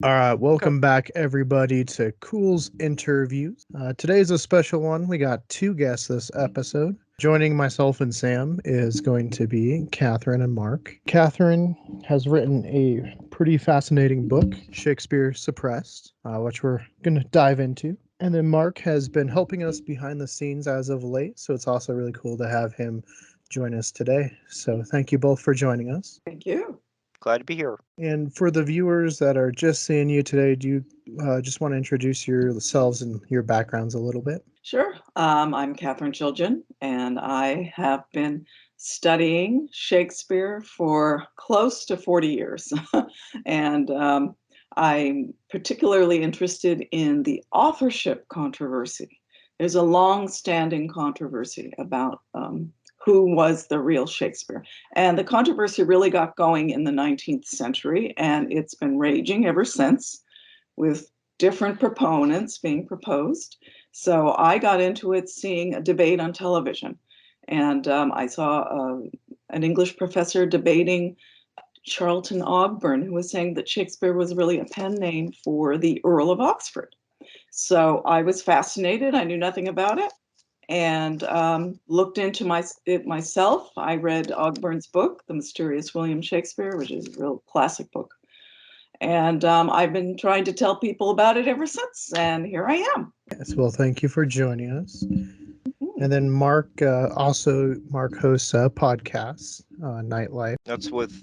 All right, Okay. welcome back everybody to Cool's Interviews. Today's a special one. We got two guests this episode. Joining myself and Sam is going to be Catherine and Mark. Catherine has written a pretty fascinating book, Shakespeare Suppressed, which we're going to dive into. And then Mark has been helping us behind the scenes as of late, so it's also really cool to have him join us today. So thank you both for joining us. Thank you. Glad to be here. And for the viewers that are just seeing you today, do you just want to introduce yourselves and your backgrounds a little bit? Sure. I'm Katherine Chiljan, and I have been studying Shakespeare for close to 40 years. and I'm particularly interested in the authorship controversy. There's a long-standing controversy about who was the real Shakespeare. And the controversy really got going in the 19th century, and it's been raging ever since with different proponents being proposed. So I got into it seeing a debate on television. And I saw an English professor debating Charlton Ogburn, who was saying that Shakespeare was really a pen name for the Earl of Oxford. So I was fascinated. I knew nothing about it and looked into it myself. I read Ogburn's book, The Mysterious William Shakespeare, which is a real classic book. And I've been trying to tell people about it ever since, and here I am. Yes, well, thank you for joining us. Mhm. And then Mark hosts a podcast, Nightlife. That's with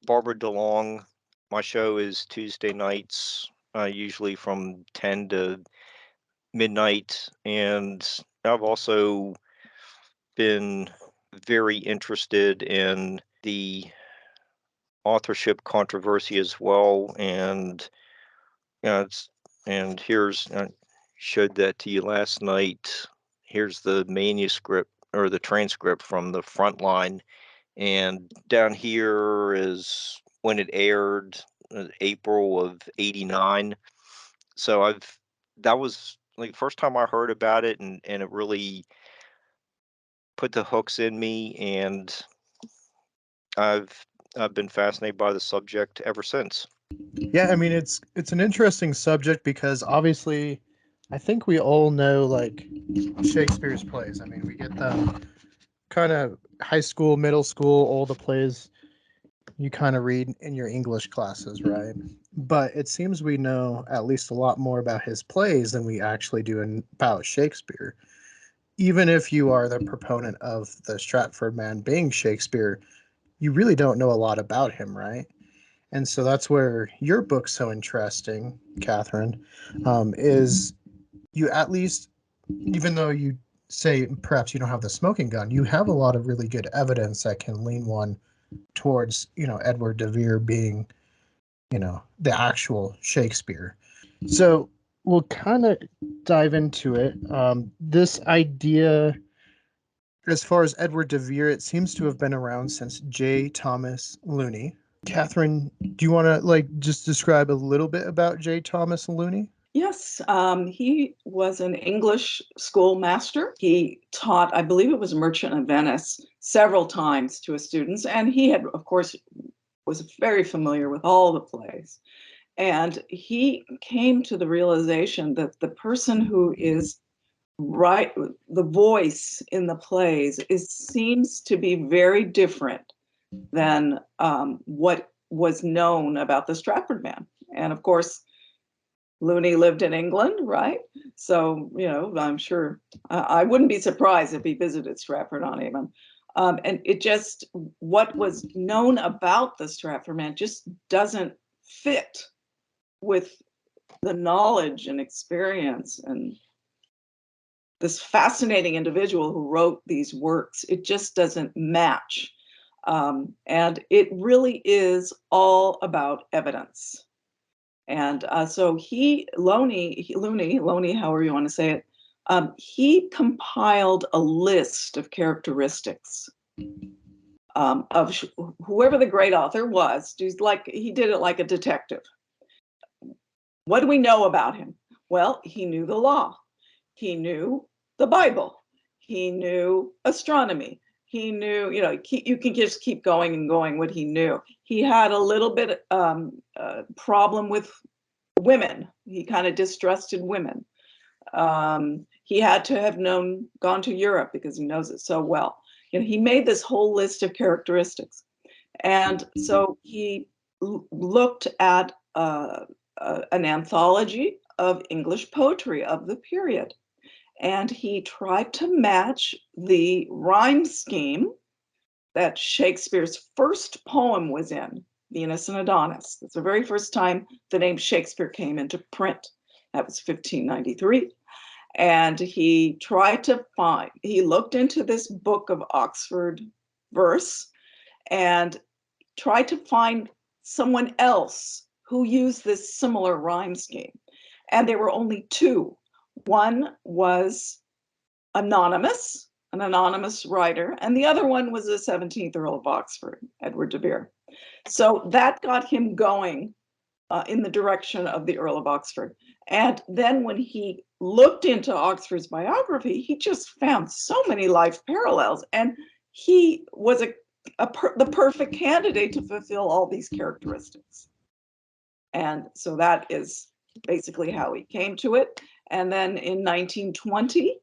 Barbara DeLong. My show is Tuesday nights, usually from 10 to midnight. And I've also been very interested in the authorship controversy as well. And it's and here's I showed that to you last night. Here's the manuscript or the transcript from the front line. And down here is when it aired, April of '89. So that was like the first time I heard about it, and it really put the hooks in me, and I've I've been fascinated by the subject ever since. Yeah, I mean it's an interesting subject because obviously I think we all know like Shakespeare's plays. I mean, we get them kind of high school, middle school, all the plays you kind of read in your English classes, right? But it seems we know at least a lot more about his plays than we actually do about Shakespeare. Even if you are the proponent of the Stratford man being Shakespeare, you really don't know a lot about him, right? And so that's where your book's so interesting, Catherine, is you at least, even though you say perhaps you don't have the smoking gun, you have a lot of really good evidence that can lean one towards, Edward de Vere being, the actual Shakespeare. So we'll kind of dive into it. This idea, as far as Edward de Vere, it seems to have been around since J. Thomas Looney. Catherine, do you want to just describe a little bit about J. Thomas Looney? Yes, he was an English schoolmaster. He taught, I believe it was Merchant of Venice, several times to his students. And he had, of course, was very familiar with all the plays. And he came to the realization that the person who is right, the voice in the plays seems to be very different than what was known about the Stratford man. And of course, Looney lived in England, right? So, I'm sure I wouldn't be surprised if he visited Stratford on Avon. And it just, what was known about the Stratford man just doesn't fit with the knowledge and experience and this fascinating individual who wrote these works. It just doesn't match. And it really is all about evidence. And so Looney, however you want to say it, he compiled a list of characteristics of whoever the great author was. He did it like a detective. What do we know about him? Well, he knew the law. He knew the Bible. He knew astronomy. He knew, you can just keep going and going what he knew. He had a little bit problem with women. He kind of distrusted women. He had to have gone to Europe because he knows it so well. He made this whole list of characteristics. And so he looked at an anthology of English poetry of the period. And he tried to match the rhyme scheme that Shakespeare's first poem was in, Venus and Adonis. It's the very first time the name Shakespeare came into print. That was 1593. And he looked into this book of Oxford verse and tried to find someone else who used this similar rhyme scheme. And there were only two. One was an anonymous writer, and the other one was the 17th Earl of Oxford, Edward de Vere. So that got him going in the direction of the Earl of Oxford. And then when he looked into Oxford's biography, he just found so many life parallels, and he was the perfect candidate to fulfill all these characteristics. And so that is basically how he came to it. And then in 1920,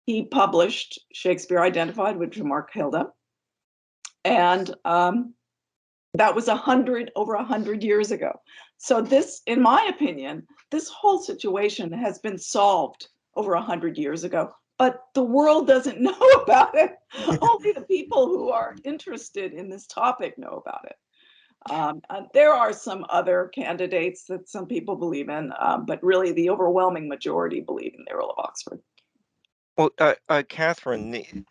he published Shakespeare Identified with Mark Hilda. And that was over 100 years ago. So this, in my opinion, this whole situation has been solved over 100 years ago, but the world doesn't know about it. Only the people who are interested in this topic know about it. There are some other candidates that some people believe in, but really the overwhelming majority believe in the Earl of Oxford. Well, Catherine,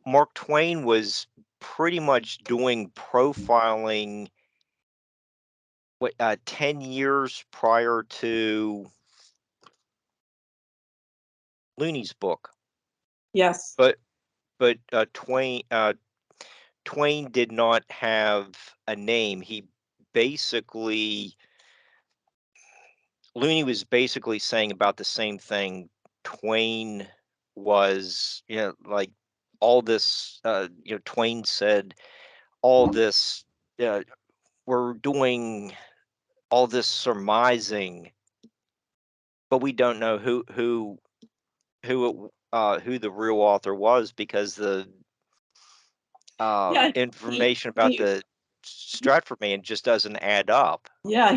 Mark Twain was pretty much doing profiling 10 years prior to Looney's book. Yes. But Twain did not have a name. Looney was basically saying about the same thing. Twain was, like all this, Twain said all this, we're doing all this surmising, but we don't know who the real author was, because the information about the Stratford man just doesn't add up. Yeah,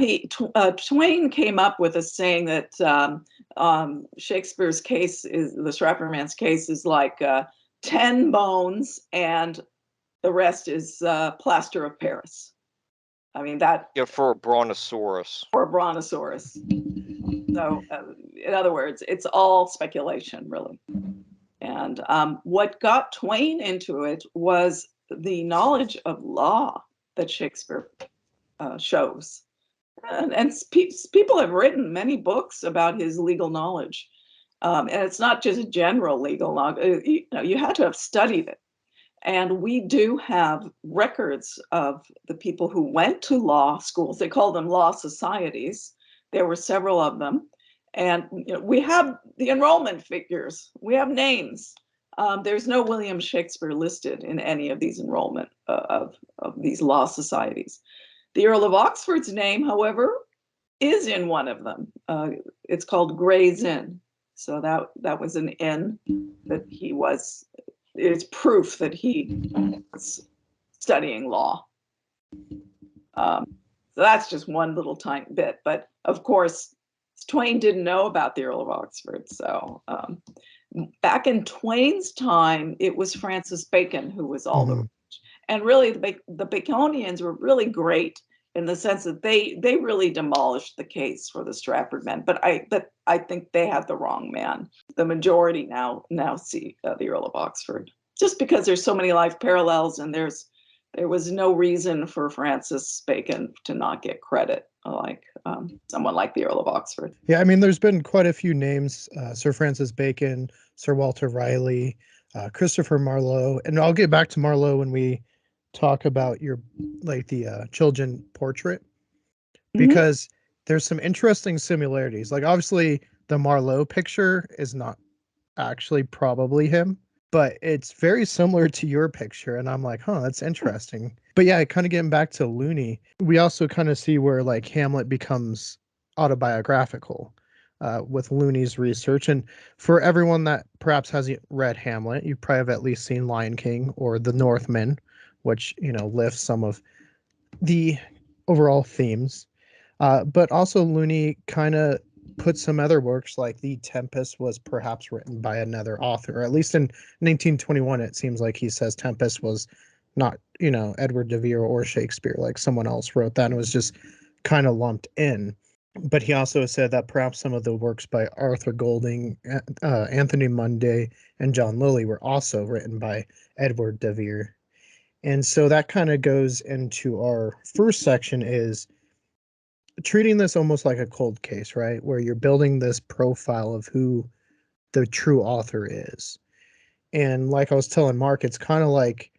Twain came up with a saying that Shakespeare's case the Stratford man's case is like 10 bones and the rest is plaster of Paris. I mean, that. Yeah, for a brontosaurus. So, in other words, it's all speculation, really. And what got Twain into it was the knowledge of law that Shakespeare shows. And people have written many books about his legal knowledge. And it's not just general legal knowledge. You had to have studied it. And we do have records of the people who went to law schools. They called them law societies. There were several of them. And we have the enrollment figures. We have names. There's no William Shakespeare listed in any of these enrollment of these law societies. The Earl of Oxford's name, however, is in one of them. It's called Gray's Inn. So that was an inn that he was. It's proof that he was studying law. So that's just one little tiny bit. But of course, Twain didn't know about the Earl of Oxford. So back in Twain's time, it was Francis Bacon who was all the rage. And really, the Baconians were really great in the sense that they really demolished the case for the Stratford men. But I think they had the wrong man. The majority now see the Earl of Oxford, just because there's so many life parallels, and there was no reason for Francis Bacon to not get credit like someone like the Earl of Oxford. Yeah, I mean, there's been quite a few names: Sir Francis Bacon, Sir Walter Raleigh, Christopher Marlowe, and I'll get back to Marlowe when we talk about the Chiljan portrait, because there's some interesting similarities. Like, obviously the Marlowe picture is not actually probably him, but it's very similar to your picture, and I'm like, huh, that's interesting. But yeah, kind of getting back to Looney, we also kind of see where like Hamlet becomes autobiographical with Looney's research. And for everyone that perhaps hasn't read Hamlet, you probably have at least seen Lion King or The Northman, which lifts some of the overall themes. But also Looney kind of put some other works, like The Tempest was perhaps written by another author. Or at least in 1921, it seems like he says Tempest was not, Edward de Vere or Shakespeare. Like someone else wrote that and was just kind of lumped in. But he also said that perhaps some of the works by Arthur Golding, Anthony Munday, and John Lilly were also written by Edward de Vere. And so that kind of goes into our first section, is treating this almost like a cold case, right? Where you're building this profile of who the true author is. And like I was telling Mark, it's kind of like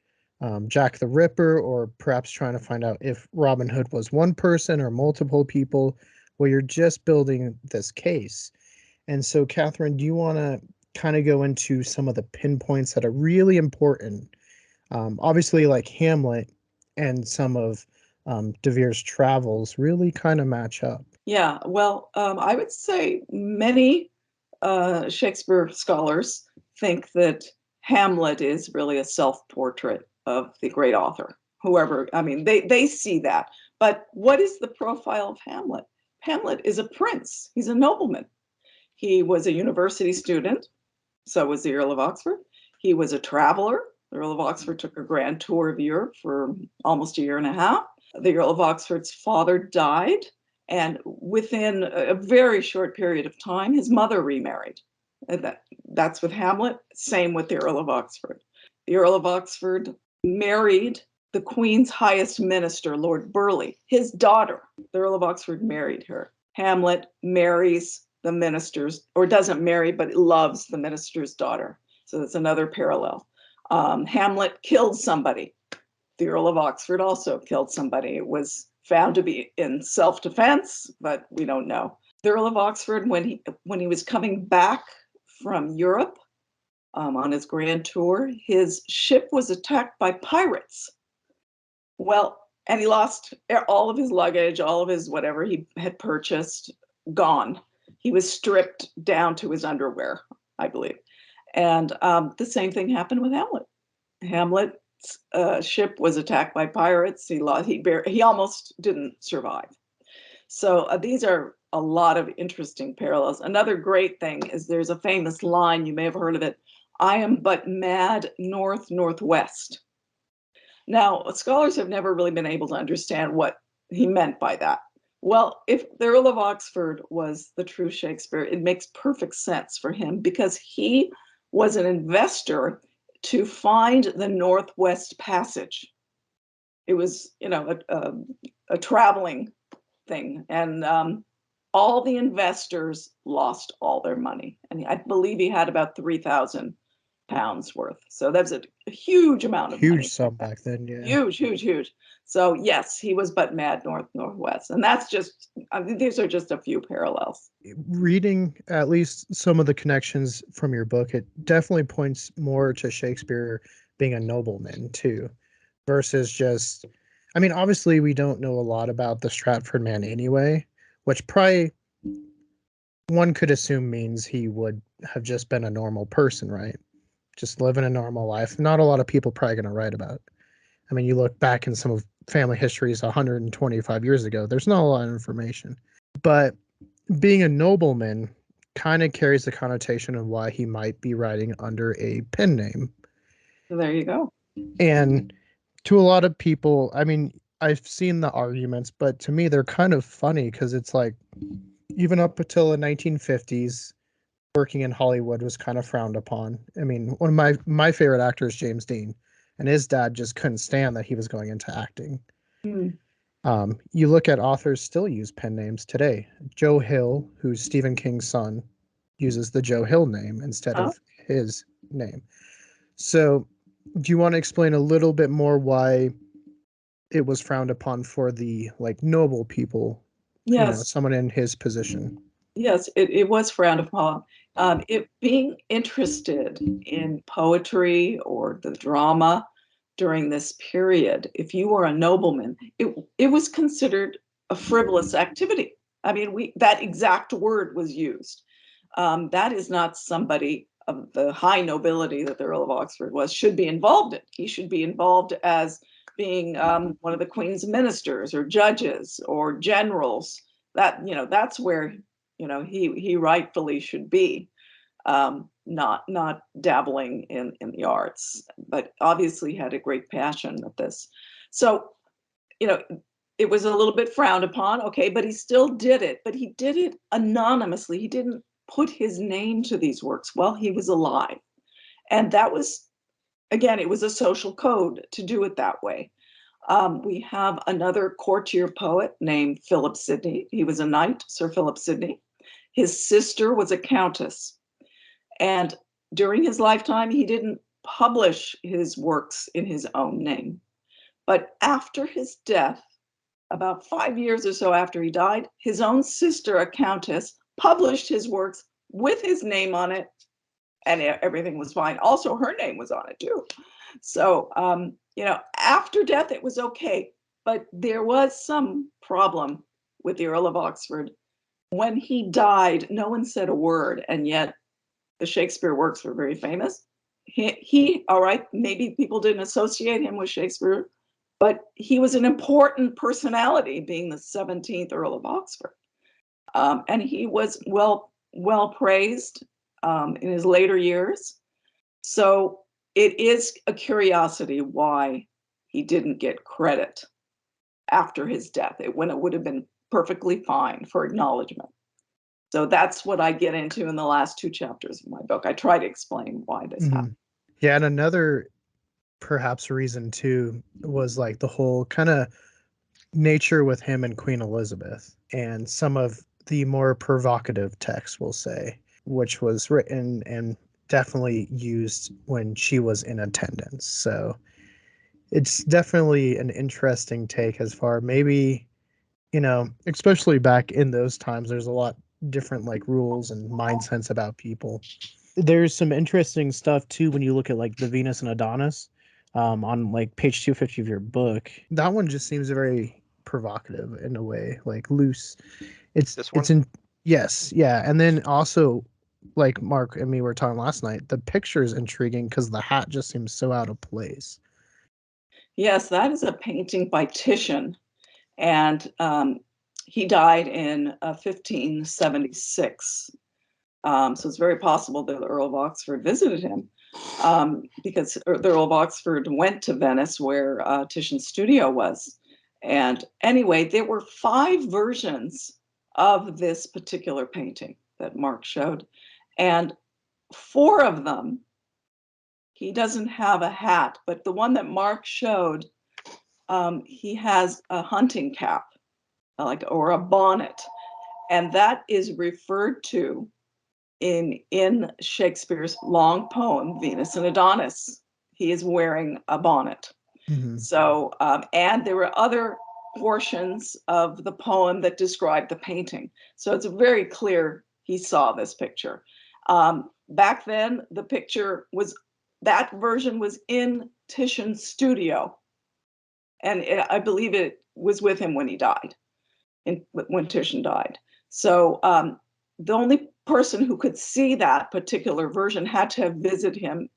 Jack the Ripper, or perhaps trying to find out if Robin Hood was one person or multiple people, where you're just building this case. And so, Catherine, do you want to kind of go into some of the pinpoints that are really important? Obviously, like Hamlet and some of de Vere's travels really kind of match up. Yeah, well, I would say many Shakespeare scholars think that Hamlet is really a self-portrait of the great author, whoever. I mean, they see that. But what is the profile of Hamlet? Hamlet is a prince. He's a nobleman. He was a university student. So was the Earl of Oxford. He was a traveler. The Earl of Oxford took a grand tour of Europe for almost a year and a half. The Earl of Oxford's father died, and within a very short period of time, his mother remarried. And that's with Hamlet. Same with the Earl of Oxford. The Earl of Oxford married the Queen's highest minister, Lord Burleigh, his daughter. The Earl of Oxford married her. Hamlet marries the minister's, or doesn't marry, but loves the minister's daughter. So that's another parallel. Hamlet killed somebody. The Earl of Oxford also killed somebody. It was found to be in self-defense, but we don't know. The Earl of Oxford, when he was coming back from Europe on his grand tour, his ship was attacked by pirates. Well, and he lost all of his luggage, all of his whatever he had purchased, gone. He was stripped down to his underwear, I believe. And the same thing happened with Hamlet. Hamlet's ship was attacked by pirates. He almost didn't survive. So these are a lot of interesting parallels. Another great thing is there's a famous line, you may have heard of it, "I am but mad northwest." Now, scholars have never really been able to understand what he meant by that. Well, if the Earl of Oxford was the true Shakespeare, it makes perfect sense for him, because he was an investor to find the Northwest Passage. It was, a traveling thing, and all the investors lost all their money, and I believe he had about £3,000 worth. So that's a huge amount of money. Huge sum back then, yeah. Huge. So yes, he was but mad northwest, and that's just. These are just a few parallels. Reading at least some of the connections from your book, it definitely points more to Shakespeare being a nobleman too, versus just. I mean, obviously, we don't know a lot about the Stratford man anyway, which probably one could assume means he would have just been a normal person, right? Just living a normal life. Not a lot of people probably going to write about it. I mean, you look back in some of family histories 125 years ago, there's not a lot of information. But being a nobleman kind of carries the connotation of why he might be writing under a pen name. So there you go. And to a lot of people, I mean, I've seen the arguments, but to me, they're kind of funny, because it's like, even up until the 1950s, working in Hollywood was kind of frowned upon. I mean, one of my favorite actors, James Dean, and his dad just couldn't stand that he was going into acting. Mm. You look at authors still use pen names today. Joe Hill, who's Stephen King's son, uses the Joe Hill name instead of his name. So, do you want to explain a little bit more why it was frowned upon for the noble people? Yes. Someone in his position. Yes, it was frowned upon. It being interested in poetry or the drama during this period, if you were a nobleman, it was considered a frivolous activity. I mean, that exact word was used. That is not somebody of the high nobility that the Earl of Oxford was, should be involved in. He should be involved as being one of the Queen's ministers or judges or generals. That's where he rightfully should be, not dabbling in the arts, but obviously had a great passion with this. So, it was a little bit frowned upon, okay, but he still did it, but he did it anonymously. He didn't put his name to these works while he was alive. And that was, again, it was a social code to do it that way. We have another courtier poet named Philip Sidney. He was a knight, Sir Philip Sidney. His sister was a countess. And during his lifetime, he didn't publish his works in his own name. But after his death, about 5 years or so after he died, his own sister, a countess, published his works with his name on it, and everything was fine. Also, her name was on it too. So, after death, it was okay. But there was some problem with the Earl of Oxford. When he died, no one said a word, and yet the Shakespeare works were very famous. All right, maybe people didn't associate him with Shakespeare, but he was an important personality, being the 17th Earl of Oxford. And he was well praised in his later years. So it is a curiosity why he didn't get credit after his death, when it would have been perfectly fine for acknowledgement. So that's what I get into in the last 2 chapters of my book. I try to explain why this happened. Yeah, and another perhaps reason too was like the whole kind of nature with him and Queen Elizabeth, and some of the more provocative texts, we'll say, which was written and definitely used when she was in attendance. So it's definitely an interesting take as far, maybe, especially back in those times, there's a lot different like rules and mindsets about people. There's some interesting stuff too when you look at like the Venus and Adonis, on like page 250 of your book. That one just seems very provocative in a way, like loose. This one? It's in Yes, yeah, and then also, like Mark and me were talking last night, the picture is intriguing because the hat just seems so out of place. Yes, that is a painting by Titian, and he died in 1576. So it's very possible that the Earl of Oxford visited him, because the Earl of Oxford went to Venice, where Titian's studio was. And anyway, there were 5 versions of this particular painting that Mark showed, and 4 of them, he doesn't have a hat, but the one that Mark showed, he has a hunting cap, or a bonnet, and that is referred to in Shakespeare's long poem Venus and Adonis. He is wearing a bonnet. Mm-hmm. So, and there were other portions of the poem that describe the painting. So it's very clear he saw this picture. Back then, that version was in Titian's studio, and I believe it was with him when he died, when Titian died. So the only person who could see that particular version had to have visited him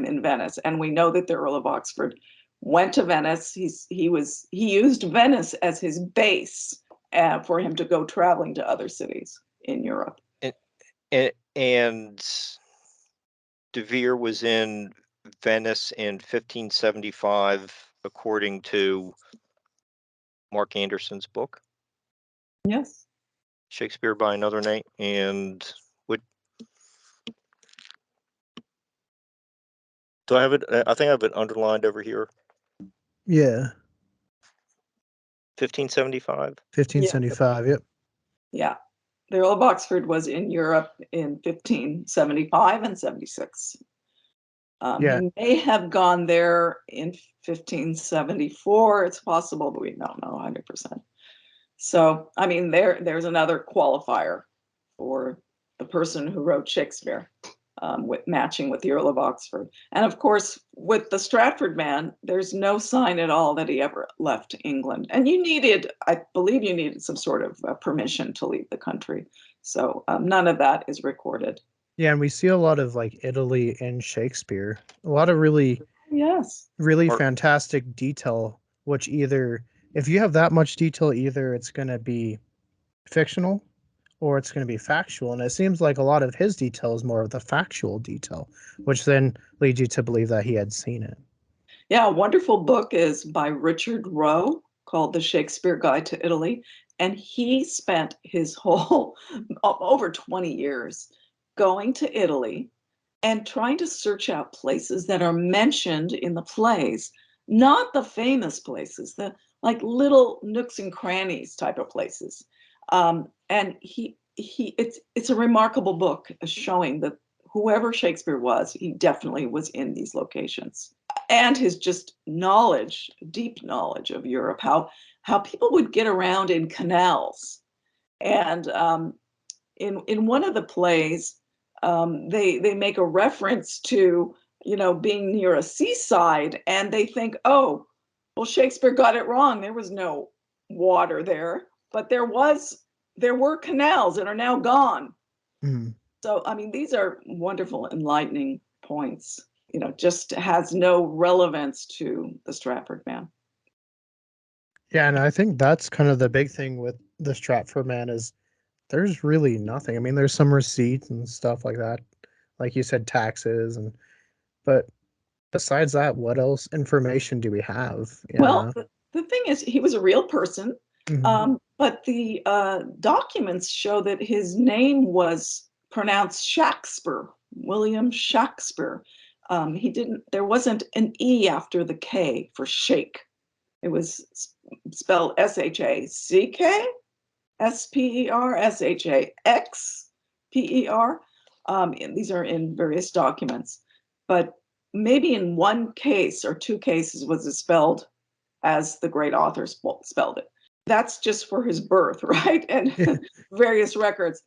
in Venice, and we know that the Earl of Oxford went to Venice. He used Venice as his base for him to go traveling to other cities in Europe. And De Vere was in Venice in 1575, according to Mark Anderson's book. Yes. Shakespeare by Another Name. And what do I have it? I think I have it underlined over here. Yeah. 1575. 1575. Yep. Yeah. The Earl of Oxford was in Europe in 1575 and 76. Yeah. He may have gone there in 1574. It's possible, but we don't know 100%. So, I mean, there's another qualifier for the person who wrote Shakespeare, with matching with the Earl of Oxford. And of course, with the Stratford man, there's no sign at all that he ever left England. And you needed, I believe you needed some sort of permission to leave the country. So none of that is recorded. Yeah, and we see a lot of like Italy in Shakespeare. A lot of really, Yes. really Or- fantastic detail, which either, if you have that much detail, either it's going to be fictional or it's going to be factual. And it seems like a lot of his detail is more of the factual detail, which then leads you to believe that he had seen it. Yeah, a wonderful book is by Richard Rowe called The Shakespeare Guide to Italy. And he spent his whole over 20 years going to Italy and trying to search out places that are mentioned in the plays, not the famous places, the like little nooks and crannies type of places. And it's a remarkable book showing that whoever Shakespeare was, he definitely was in these locations. And his just knowledge, deep knowledge of Europe, how people would get around in canals. And in one of the plays, they make a reference to being near a seaside, and they think, oh, well, Shakespeare got it wrong. There was no water there, but there were canals that are now gone. Mm. So I mean, these are wonderful, enlightening points. Just has no relevance to the Stratford man. Yeah, and I think that's kind of the big thing with the Stratford man is there's really nothing. I mean, there's some receipts and stuff like that, like you said, taxes, and but besides that, what else information do we have? Well, the thing is, he was a real person, Mhm. but the documents show that his name was pronounced Shakespeare, William Shakespeare. There wasn't an E after the K for shake. It was spelled SHACK, SPER, SHAXPER. And these are in various documents, but maybe in one case or two cases was it spelled as the great author spelled it. That's just for his birth, right? And various records.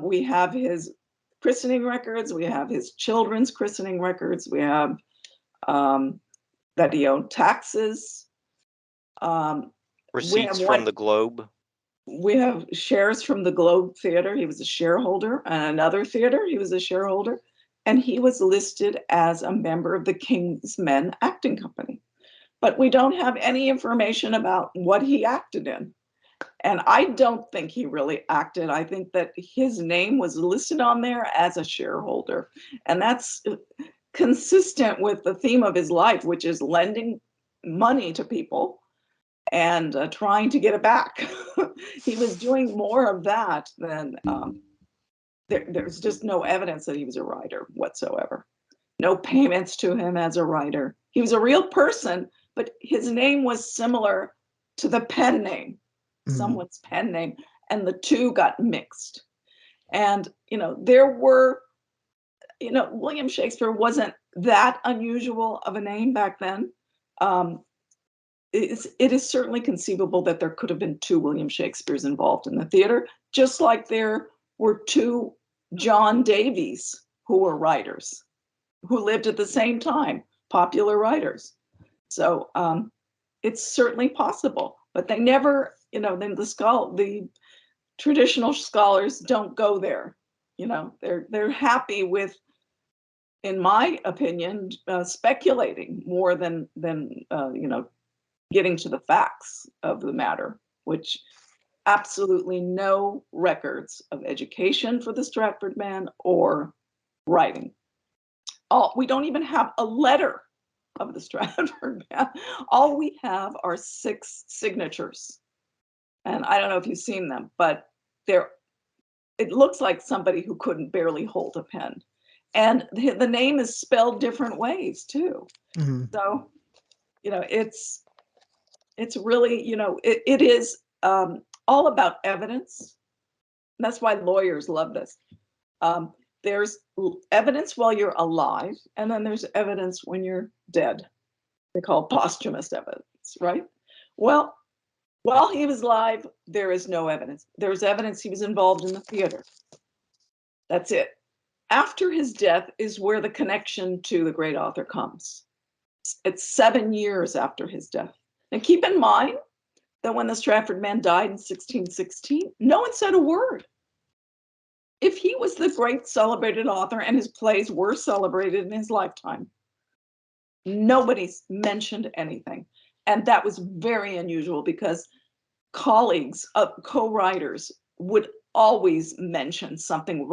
We have his christening records. We have his children's christening records. We have that he owed taxes. Receipts from the Globe. We have shares from the Globe Theater. He was a shareholder, and another theater, he was a shareholder. And he was listed as a member of the King's Men Acting Company. But we don't have any information about what he acted in. And I don't think he really acted. I think that his name was listed on there as a shareholder. And that's consistent with the theme of his life, which is lending money to people and trying to get it back. He was doing more of that than there's just no evidence that he was a writer whatsoever. No payments to him as a writer. He was a real person, but his name was similar to the pen name, someone's pen name, and the two got mixed. And, there were, William Shakespeare wasn't that unusual of a name back then. It is certainly conceivable that there could have been two William Shakespeares involved in the theater, just like there were two John Davies who were writers, who lived at the same time, popular writers. So it's certainly possible, but they never, the traditional scholars don't go there. They're happy with, in my opinion, speculating more than getting to the facts of the matter, which absolutely no records of education for the Stratford man or writing. We don't even have a letter of the Stratford man. All we have are 6 signatures. And I don't know if you've seen them, but it looks like somebody who couldn't barely hold a pen. And the name is spelled different ways too. Mhm. So, it's really, it is all about evidence. That's why lawyers love this. There's evidence while you're alive, and then there's evidence when you're dead. They call it posthumous evidence, right? Well, while he was alive, there is no evidence. There's evidence he was involved in the theater. That's it. After his death is where the connection to the great author comes. It's 7 years after his death. And keep in mind that when the Stratford man died in 1616, no one said a word. If he was the great celebrated author and his plays were celebrated in his lifetime, nobody's mentioned anything. And that was very unusual because colleagues, co-writers would always mention something,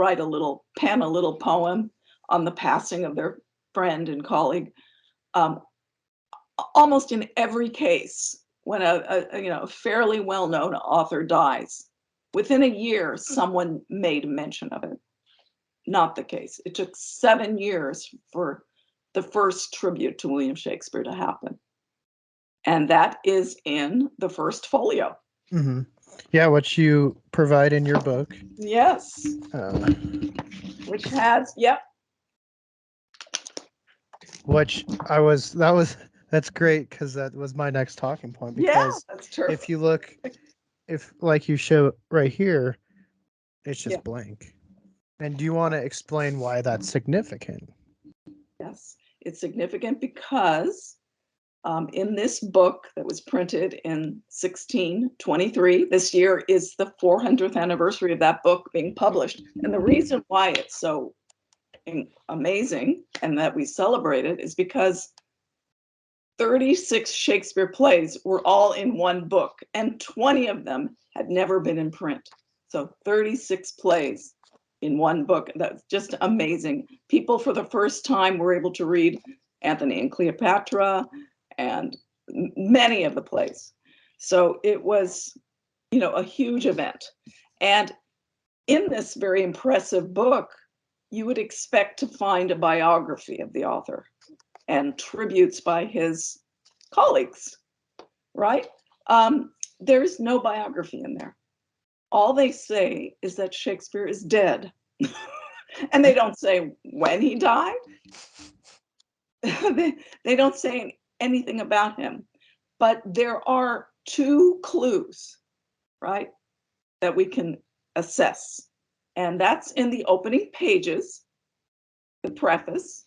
pen a little poem on the passing of their friend and colleague. Almost in every case, when a fairly well-known author dies, within a year, someone made mention of it. Not the case. It took 7 years for the first tribute to William Shakespeare to happen. And that is in the first folio. Mm-hmm. Yeah, what you provide in your book. Yes. Which has, yep. Which that's great because that was my next talking point. Yeah, Because that's terrific. if you look, if like you show right here, it's just Yeah. blank. And do you want to explain why that's significant? Yes, it's significant because in this book that was printed in 1623, this year is the 400th anniversary of that book being published. And the reason why it's so amazing and that we celebrate it is because 36 Shakespeare plays were all in one book, and 20 of them had never been in print. So 36 plays in one book. That's just amazing. People for the first time were able to read Antony and Cleopatra and many of the plays. So it was, a huge event. And in this very impressive book, you would expect to find a biography of the author and tributes by his colleagues, right? There's no biography in there. All they say is that Shakespeare is dead. And they don't say when he died. they don't say anything about him. But there are 2 clues, right, that we can assess. And that's in the opening pages, the preface.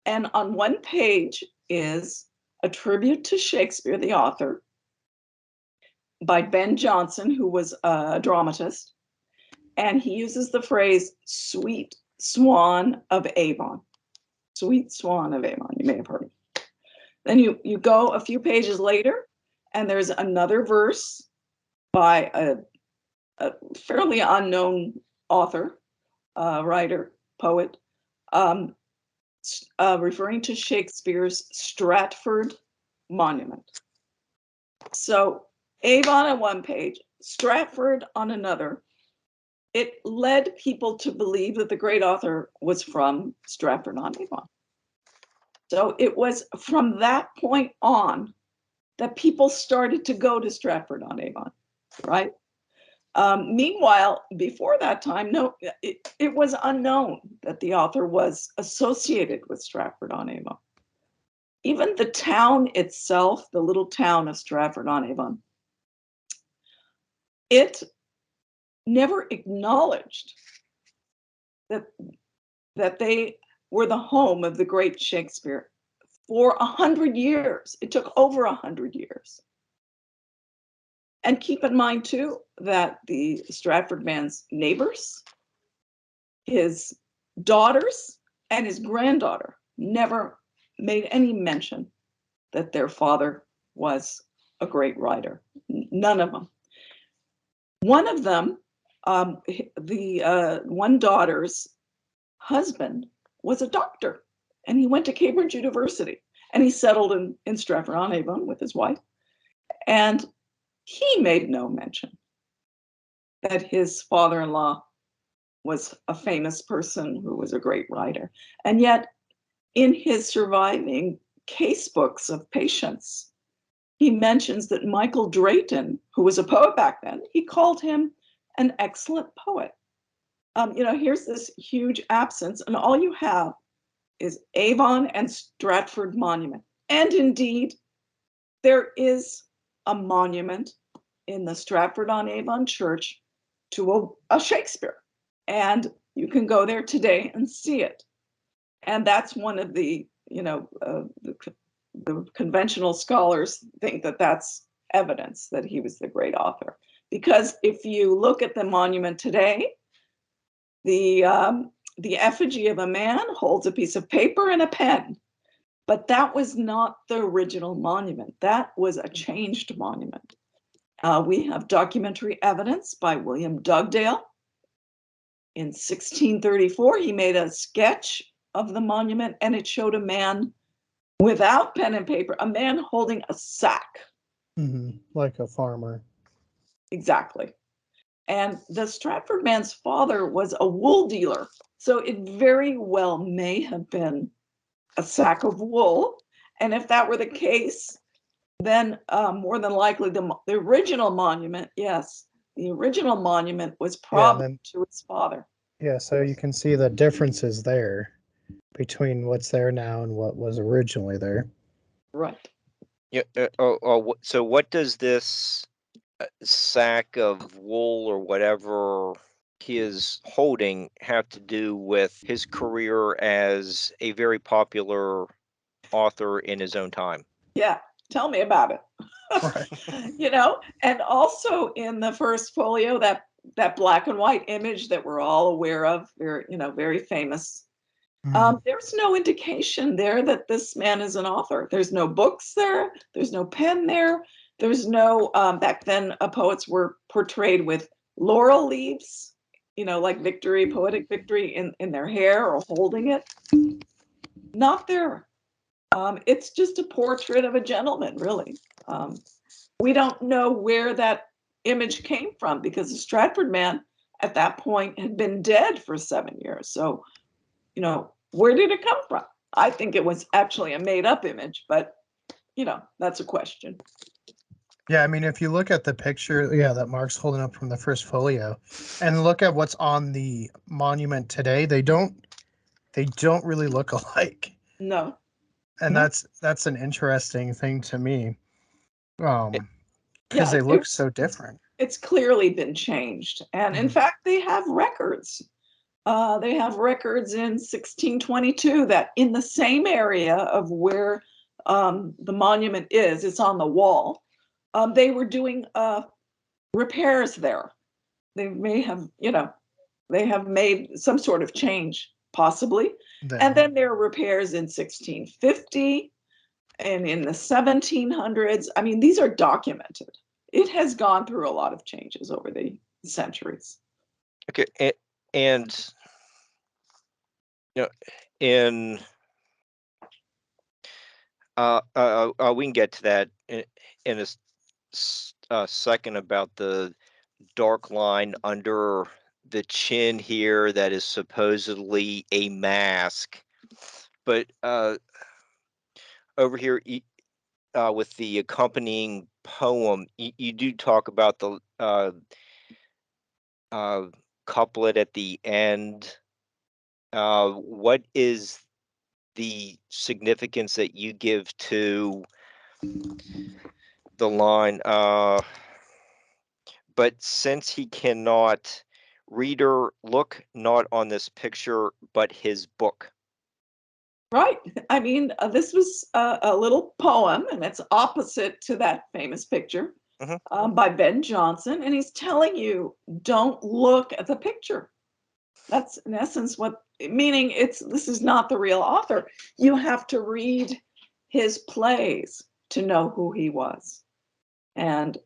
And on one page is a tribute to Shakespeare, the author, by Ben Jonson, who was a dramatist. And he uses the phrase, "Sweet Swan of Avon." Sweet Swan of Avon, you may have heard it. Then you go a few pages later, and there's another verse by a fairly unknown author, writer, poet, referring to Shakespeare's Stratford monument. So Avon on one page, Stratford on another. It led people to believe that the great author was from Stratford-on-Avon. So it was from that point on that people started to go to Stratford-on-Avon, right? Meanwhile, before that time, no, it was unknown that the author was associated with Stratford-on-Avon. Even the town itself, the little town of Stratford-on-Avon, it never acknowledged that they were the home of the great Shakespeare for 100 years. It took over 100 years. And keep in mind, too, that the Stratford man's neighbors, his daughters, and his granddaughter never made any mention that their father was a great writer. None of them. One of them, the one daughter's husband, was a doctor, and he went to Cambridge University, and he settled in Stratford-on-Avon with his wife. And he made no mention that his father-in-law was a famous person who was a great writer. And yet, in his surviving case books of patients, he mentions that Michael Drayton, who was a poet back then, he called him an excellent poet. Here's this huge absence, and all you have is Avon and Stratford Monument. And indeed, there is a monument in the Stratford-on-Avon church to a Shakespeare. And You can go there today and see it. And that's one of the, the conventional scholars think that that's evidence that he was the great author. Because if you look at the monument today, the effigy of a man holds a piece of paper and a pen. But that was not the original monument. That was a changed monument. We have documentary evidence by William Dugdale. In 1634, he made a sketch of the monument, and it showed a man without pen and paper, a man holding a sack. Like a farmer. Exactly. And the Stratford man's father was a wool dealer. So it very well may have been a sack of wool. And if that were the case, then more than likely the original monument, yes, the original monument was probably to his father. Yeah, so you can see the differences there between what's there now and what was originally there. Right. Yeah. So what does this sack of wool or whatever he is holding have to do with his career as a very popular author in his own time? Yeah, tell me about it. Right. And also in the first folio, that black and white image that we're all aware of, very famous. There's no indication there that this man is an author. There's no books there. There's no pen there. There's no, back then, poets were portrayed with laurel leaves, like victory, poetic victory in their hair or holding it. Not there. It's just a portrait of a gentleman, really. We don't know where that image came from because the Stratford man at that point had been dead for 7 years. So, where did it come from? I think it was actually a made up image, but, that's a question. Yeah, I mean, if you look at the picture, that Mark's holding up from the first folio, and look at what's on the monument today, they don't really look alike. No. And that's an interesting thing to me, because they look so different. It's clearly been changed, and in fact, they have records. They have records in 1622 that in the same area of where the monument is, it's on the wall. They were doing repairs there. They may have, they have made some sort of change, possibly. And then there are repairs in 1650 and in the 1700s. I mean, these are documented. It has gone through a lot of changes over the centuries. Okay, and in we can get to that in a second about the dark line under the chin here that is supposedly a mask, but over here with the accompanying poem, you do talk about the couplet at the end. What is the significance that you give to the line? But since he cannot, reader, look not on this picture, but his book. Right. I mean, this was a little poem, and it's opposite to that famous picture by Ben Jonson. And he's telling you, don't look at the picture. That's in essence meaning this is not the real author. You have to read his plays to know who he was. And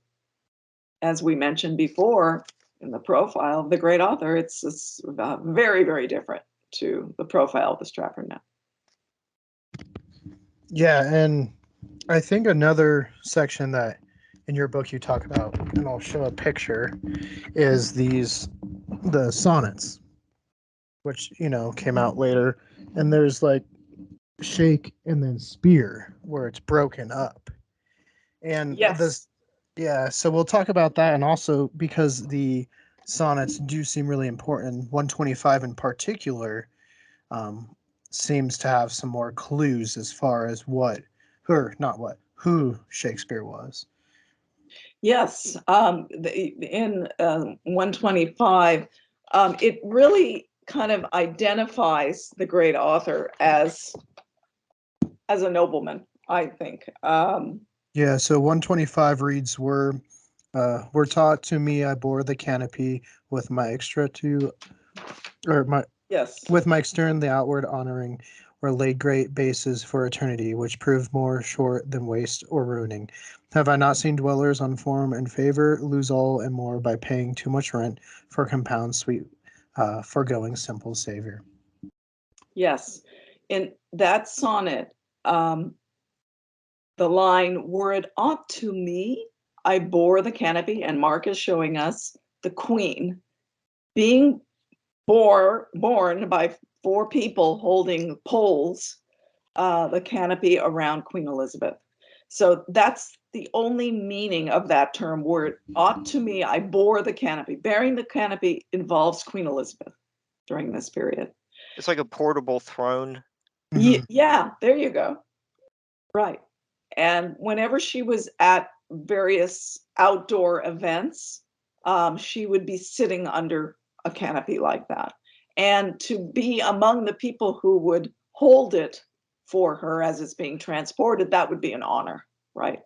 as we mentioned before in the profile of the great author, it's very, very different to the profile of the Stratford man. Yeah, and I think another section that in your book you talk about, and I'll show a picture, is the sonnets, which came out later, and there's like shake and then spear where it's broken up, and yes. So we'll talk about that, and also because the sonnets do seem really important. 125 in particular seems to have some more clues as far as who Shakespeare was. Yes, in 125, it really kind of identifies the great author as a nobleman, I think. Yeah, so 125 reads, were taught to me, I bore the canopy with my extra to, or my Yes. with my extern the outward honoring, or laid great bases for eternity, which proved more short than waste or ruining. Have I not seen dwellers on form and favor lose all and more by paying too much rent for compound sweet, foregoing simple savior? Yes. In that sonnet, the line, were it aught to me, I bore the canopy, and Mark is showing us the queen being borne by 4 people holding poles, the canopy around Queen Elizabeth. So that's the only meaning of that term, were it aught to me, I bore the canopy. Bearing the canopy involves Queen Elizabeth during this period. It's like a portable throne. Yeah, there you go. Right. And whenever she was at various outdoor events, she would be sitting under a canopy like that. And to be among the people who would hold it for her as it's being transported, that would be an honor, right?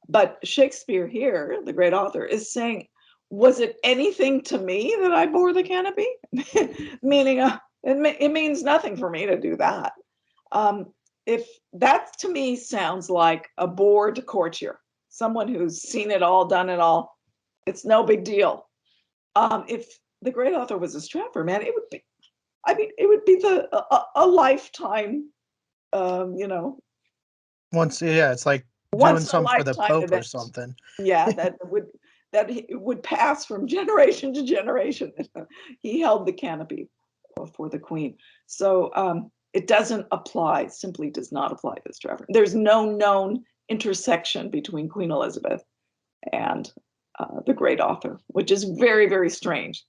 But Shakespeare here, the great author, is saying, was it anything to me that I bore the canopy? Meaning, it means nothing for me to do that. If that to me sounds like a bored courtier, someone who's seen it all, done it all, it's no big deal. If the great author was a Stratford man, it would be, I mean, it would be a lifetime, you know, Once, yeah, it's like doing once in a something for the lifetime Pope or event. something. Yeah, that would pass from generation to generation. He held the canopy for the Queen. So it doesn't apply, simply does not apply to Stratford. There's no known intersection between Queen Elizabeth and the great author, which is very, very strange.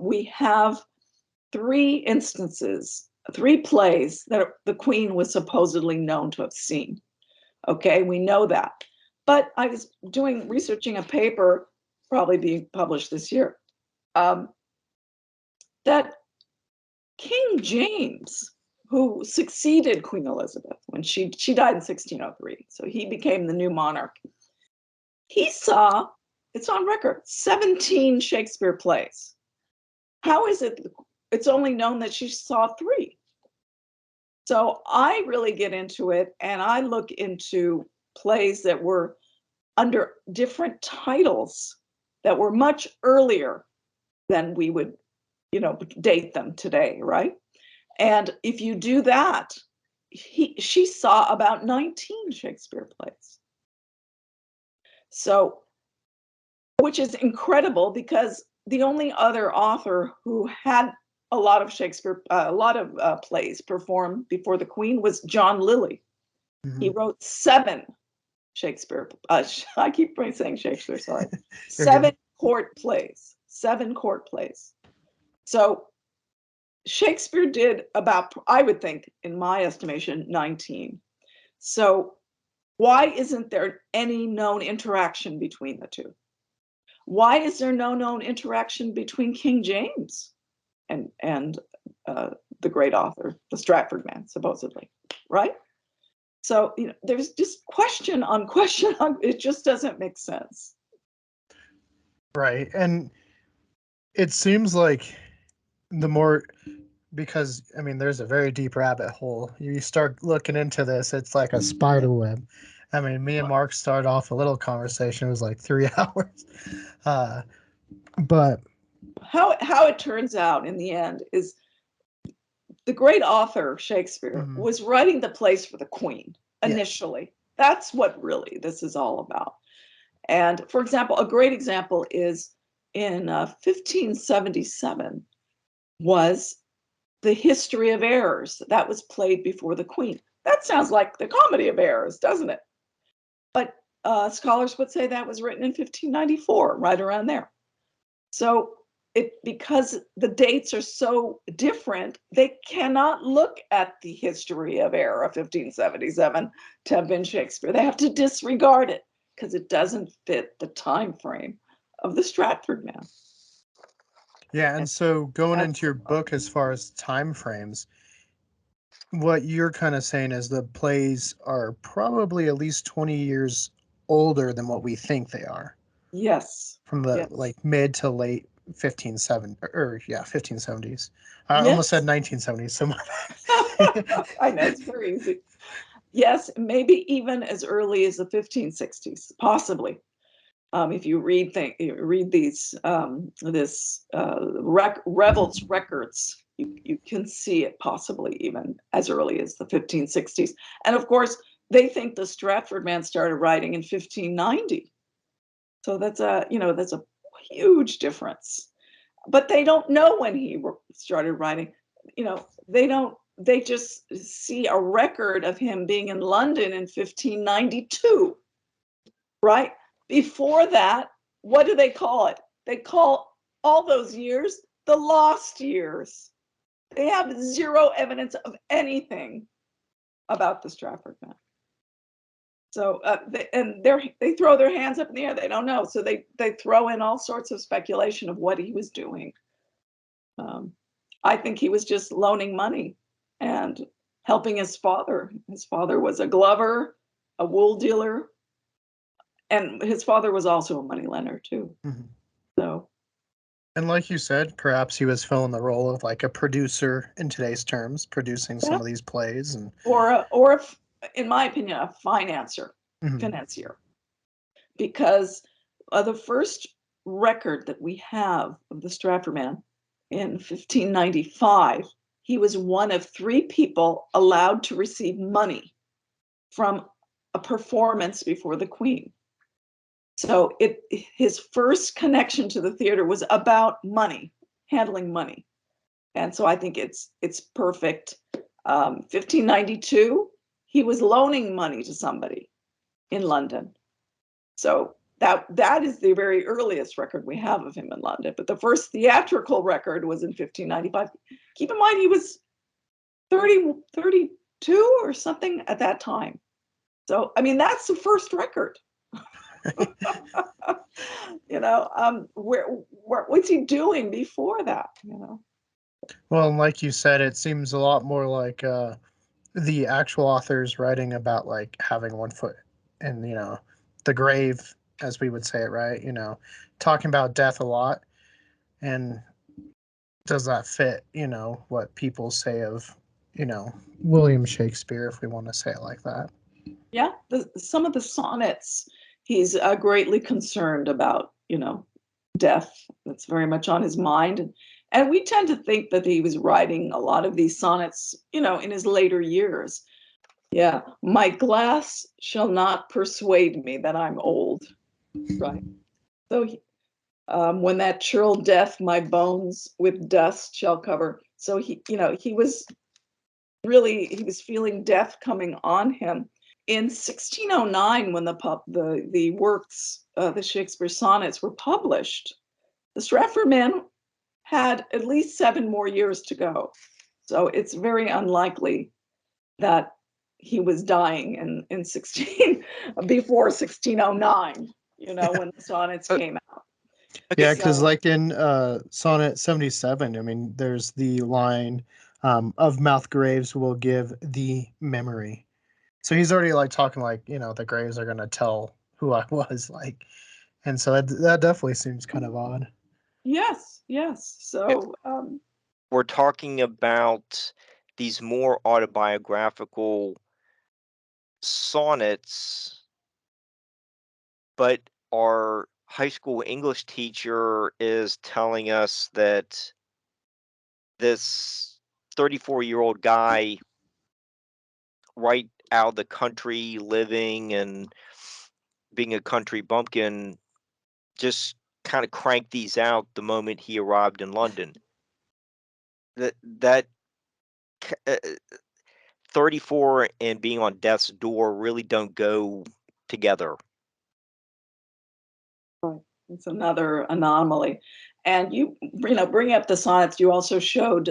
We have 3 instances, 3 plays that the Queen was supposedly known to have seen. Okay, we know that. But I was researching a paper, probably being published this year, that King James, who succeeded Queen Elizabeth when she died in 1603, so he became the new monarch, he saw, it's on record, 17 Shakespeare plays. How is it it's only known that she saw 3? So I really get into it, and I look into plays that were under different titles that were much earlier than we would, date them today, right? And if you do that, she saw about 19 Shakespeare plays. So, which is incredible, because the only other author who had a lot of Shakespeare, a lot of plays performed before the Queen was John Lilly. Mhm. He wrote 7 Shakespeare. I keep saying Shakespeare, sorry. You're good. 7 court plays. 7 court plays. So Shakespeare did about, I would think, in my estimation, 19. So why isn't there any known interaction between the two? Why is there no known interaction between King James and the great author, the Stratford man, supposedly, right? So there's just question on question on, it just doesn't make sense. Right. And it seems like the more, because I mean, there's a very deep rabbit hole. You start looking into this, it's like a spider web. I mean, me and Mark started off a little conversation. It was like 3 hours. But How it turns out in the end is the great author Shakespeare was writing the plays for the Queen initially. Yeah. That's what really this is all about. And for example, a great example is in 1577 was The History of Errors. That was played before the Queen. That sounds like the Comedy of Errors, doesn't it? But scholars would say that was written in 1594, right around there. So because the dates are so different, they cannot look at the History of Error of 1577 to have been Shakespeare. They have to disregard it because it doesn't fit the time frame of the Stratford man. Yeah, and so going That's into your book as far as time frames, what you're kind of saying is the plays are probably at least 20 years older than what we think they are, yes, from the yes, like mid to late 1570 or yeah, 1570s. I almost said yes. 1970s, so I know it's very easy. Yes, maybe even as early as the 1560s, possibly. If you read these Revel's records, you can see it possibly even as early as the 1560s. And of course, they think the Stratford man started writing in 1590. So that's a huge difference. But they don't know when he started writing. They don't. They just see a record of him being in London in 1592, right? Before that, what do they call it? They call all those years the lost years. They have zero evidence of anything about the Stratford man. So they throw their hands up in the air. They don't know. So they throw in all sorts of speculation of what he was doing. Um, I think he was just loaning money and helping his father. His father was a glover, a wool dealer, and his father was also a moneylender too. Mhm. So, And like you said, perhaps he was filling the role of like a producer in today's terms, producing some yeah, of these plays and or in my opinion, a Mhm. financier, because the first record that we have of the Stratford man in 1595, he was one of three people allowed to receive money from a performance before the Queen. So his first connection to the theater was about money, handling money. And so I think it's perfect. 1592, he was loaning money to somebody in London. So that is the very earliest record we have of him in London. But the first theatrical record was in 1595. Keep in mind he was 32 or something at that time. So I mean that's the first record. What's he doing before that? well, and like you said, it seems a lot more like the actual authors writing about like having one foot in the grave, as we would say it, right? Talking about death a lot. And does that fit what people say of William Shakespeare, if we want to say it like that? Yeah, some of the sonnets, he's greatly concerned about, death. That's very much on his mind. And we tend to think that he was writing a lot of these sonnets, in his later years. Yeah, my glass shall not persuade me that I'm old. Right. So when that churl death my bones with dust shall cover. So he was feeling death coming on him. In 1609, when the works, the Shakespeare sonnets were published, the Stratford man had at least 7 more years to go. So it's very unlikely that he was dying in 16 before 1609, when the sonnets Uh, came out. okay. Yeah, because So like in Sonnet 77, I mean, there's the line of mouth graves will give the memory. So he's already like talking like, the graves are going to tell who I was like. And so that definitely seems kind of odd. yes, yes. So We're talking about these more autobiographical sonnets, but our high school English teacher is telling us that this 34-year-old guy right out of the country living and being a country bumpkin just kind of cranked these out the moment he arrived in London. That 34 and being on death's door really don't go together. it's another anomaly. And bring up the sonnets, you also showed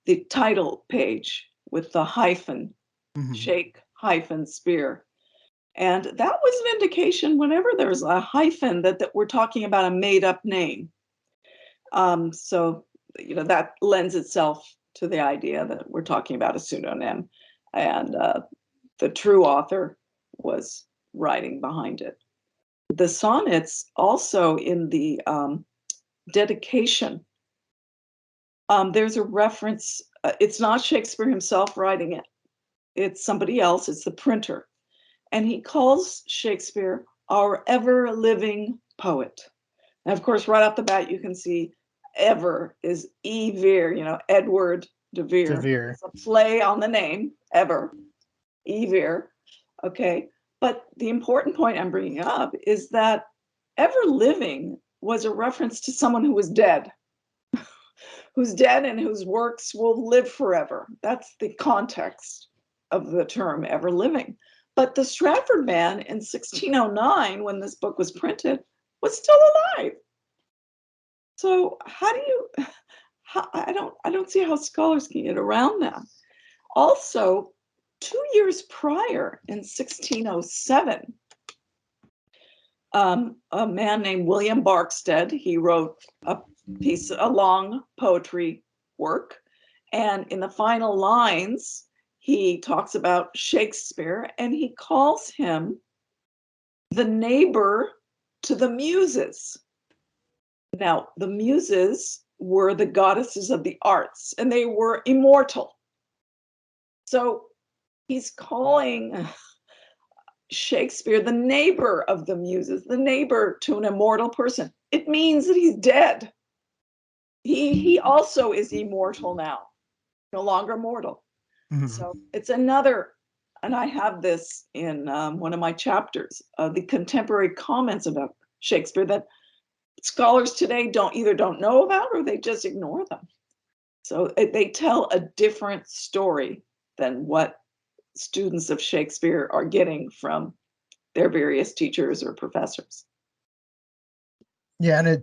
the title page with the hyphen, Mhm. shake hyphen spear. And that was an indication whenever there's a hyphen that we're talking about a made up name. So, that lends itself to the idea that we're talking about a pseudonym, and the true author was writing behind it. The sonnets also in the dedication, there's a reference. It's not Shakespeare himself writing it. It's somebody else. It's the printer. And he calls Shakespeare our ever-living poet. And of course, right off the bat, you can see ever is Evere, Edward de Vere. De Vere. It's a play on the name, ever, Evere. Okay. But the important point I'm bringing up is that ever living was a reference to someone who was dead, who's dead and whose works will live forever. That's the context of the term ever living. But the Stratford man in 1609, when this book was printed, was still alive. So I don't see how scholars can get around that. Also, 2 years prior, in 1607, a man named William Barkstead, he wrote a long poetry work, and in the final lines, he talks about Shakespeare, and he calls him the neighbor to the Muses. Now, the Muses were the goddesses of the arts, and they were immortal. So he's calling Shakespeare the neighbor of the Muses, the neighbor to an immortal person. It means that he's dead. He also is immortal now, no longer mortal. Mhm. So it's another, and I have this in one of my chapters, the contemporary comments about Shakespeare that scholars today don't know about, or they just ignore them. So they tell a different story than what students of Shakespeare are getting from their various teachers or professors. Yeah, and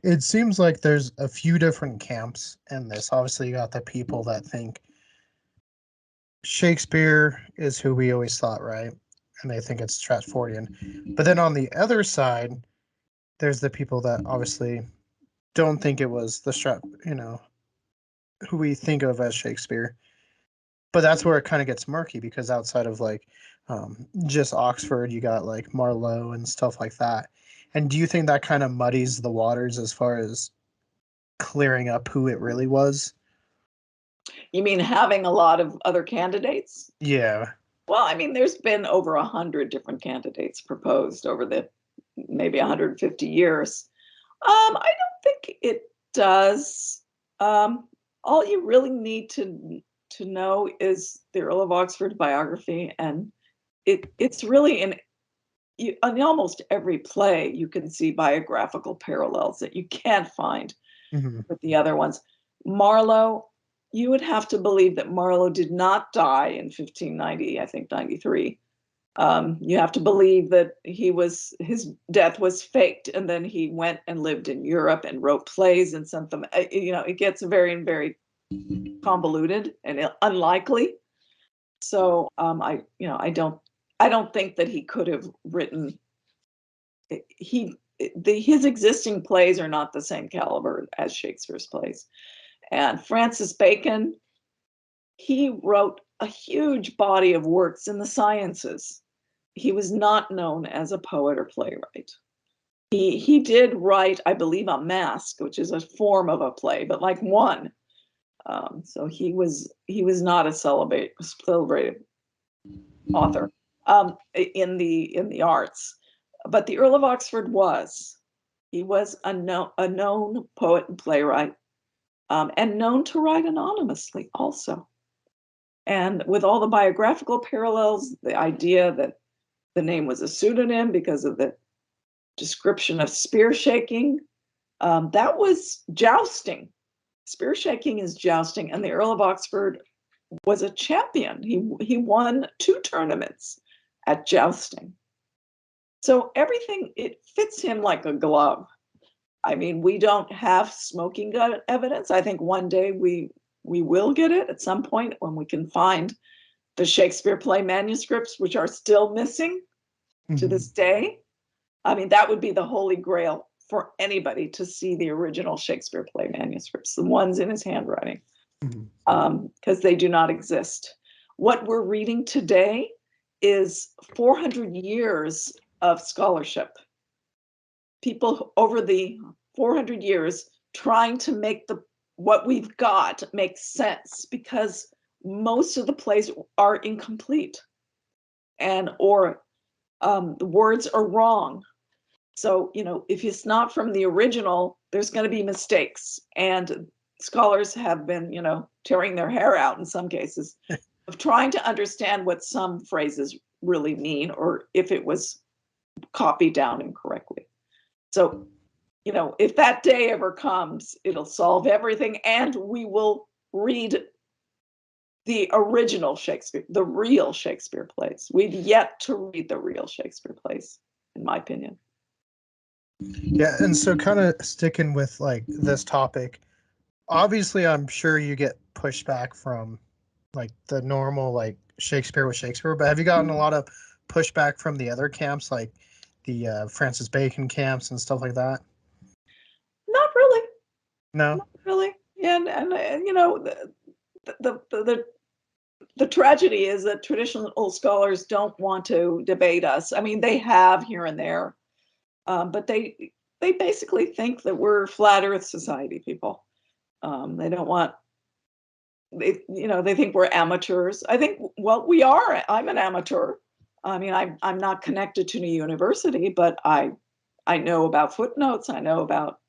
it seems like there's a few different camps in this. Obviously, you got the people that think Shakespeare is who we always thought, right? And they think it's Stratfordian. But then on the other side, there's the people that obviously don't think it was who we think of as Shakespeare. But that's where it kind of gets murky because outside of just Oxford, you got like Marlowe and stuff like that. And do you think that kind of muddies the waters as far as clearing up who it really was? You mean having a lot of other candidates? Yeah. Well, I mean, there's been over 100 different candidates proposed over the maybe 150 years. I don't think it does. All you really need to know is the Earl of Oxford biography, and it's really in almost every play you can see biographical parallels that you can't find Mhm. with the other ones. Marlowe, you would have to believe that Marlowe did not die in 1590, I think 93. You have to believe that his death was faked, and then he went and lived in Europe and wrote plays and sent them. It gets very, very convoluted and unlikely. So I don't think that he could have written. His existing plays are not the same caliber as Shakespeare's plays. And Francis Bacon, he wrote a huge body of works in the sciences. He was not known as a poet or playwright. He did write, I believe, a masque, which is a form of a play, but like one. So he was not a celebrated author in the arts. But the Earl of Oxford was. He was a known poet and playwright, and known to write anonymously also. And with all the biographical parallels, the idea that the name was a pseudonym because of the description of spear shaking, that was jousting. Spear shaking is jousting, and the Earl of Oxford was a champion. He won 2 tournaments at jousting. So everything, it fits him like a glove. I mean, we don't have smoking gun evidence. I think one day we will get it at some point when we can find the Shakespeare play manuscripts, which are still missing to this day. I mean, that would be the holy grail for anybody to see the original Shakespeare play manuscripts, the ones in his handwriting, because they do not exist. What we're reading today is 400 years of scholarship. People over the 400 years trying to make what we've got make sense, because most of the plays are incomplete or the words are wrong. So, if it's not from the original, there's going to be mistakes. And scholars have been, tearing their hair out in some cases of trying to understand what some phrases really mean, or if it was copied down incorrectly. So, if that day ever comes, it'll solve everything, and we will read the original Shakespeare, the real Shakespeare plays. We've yet to read the real Shakespeare plays, in my opinion. Yeah, and so kind of sticking with like this topic, obviously I'm sure you get pushback from like the normal like Shakespeare with Shakespeare, but have you gotten a lot of pushback from the other camps, like the Francis Bacon camps and stuff like that? Not really. No. Not really. And the tragedy is that traditional scholars don't want to debate us. I mean, they have here and there, but they basically think that we're flat Earth society people. They don't want. They think we're amateurs. I think, well, we are. I'm an amateur. I mean, I'm not connected to a university, but I know about footnotes. I know about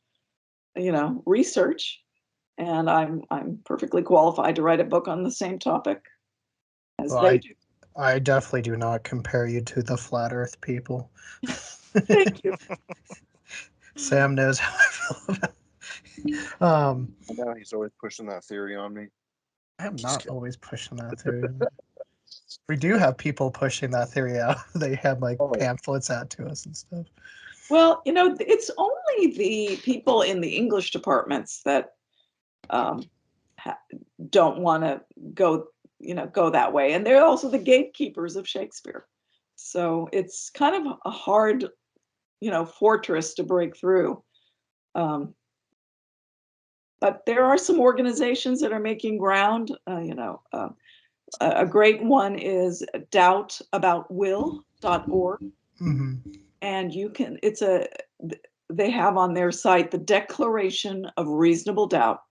research, and I'm perfectly qualified to write a book on the same topic as they do. I definitely do not compare you to the flat Earth people. Thank you. Sam knows how I feel about it. I know he's always pushing that theory on me. I'm not always pushing that theory. We do have people pushing that theory out. They have like pamphlets out to us and stuff. Well, it's only the people in the English departments that don't want to go that way, and they're also the gatekeepers of Shakespeare. So it's kind of a hard, fortress to break through. But there are some organizations that are making ground. A great one is doubtaboutwill.org. Mm-hmm. And they have on their site the Declaration of Reasonable Doubt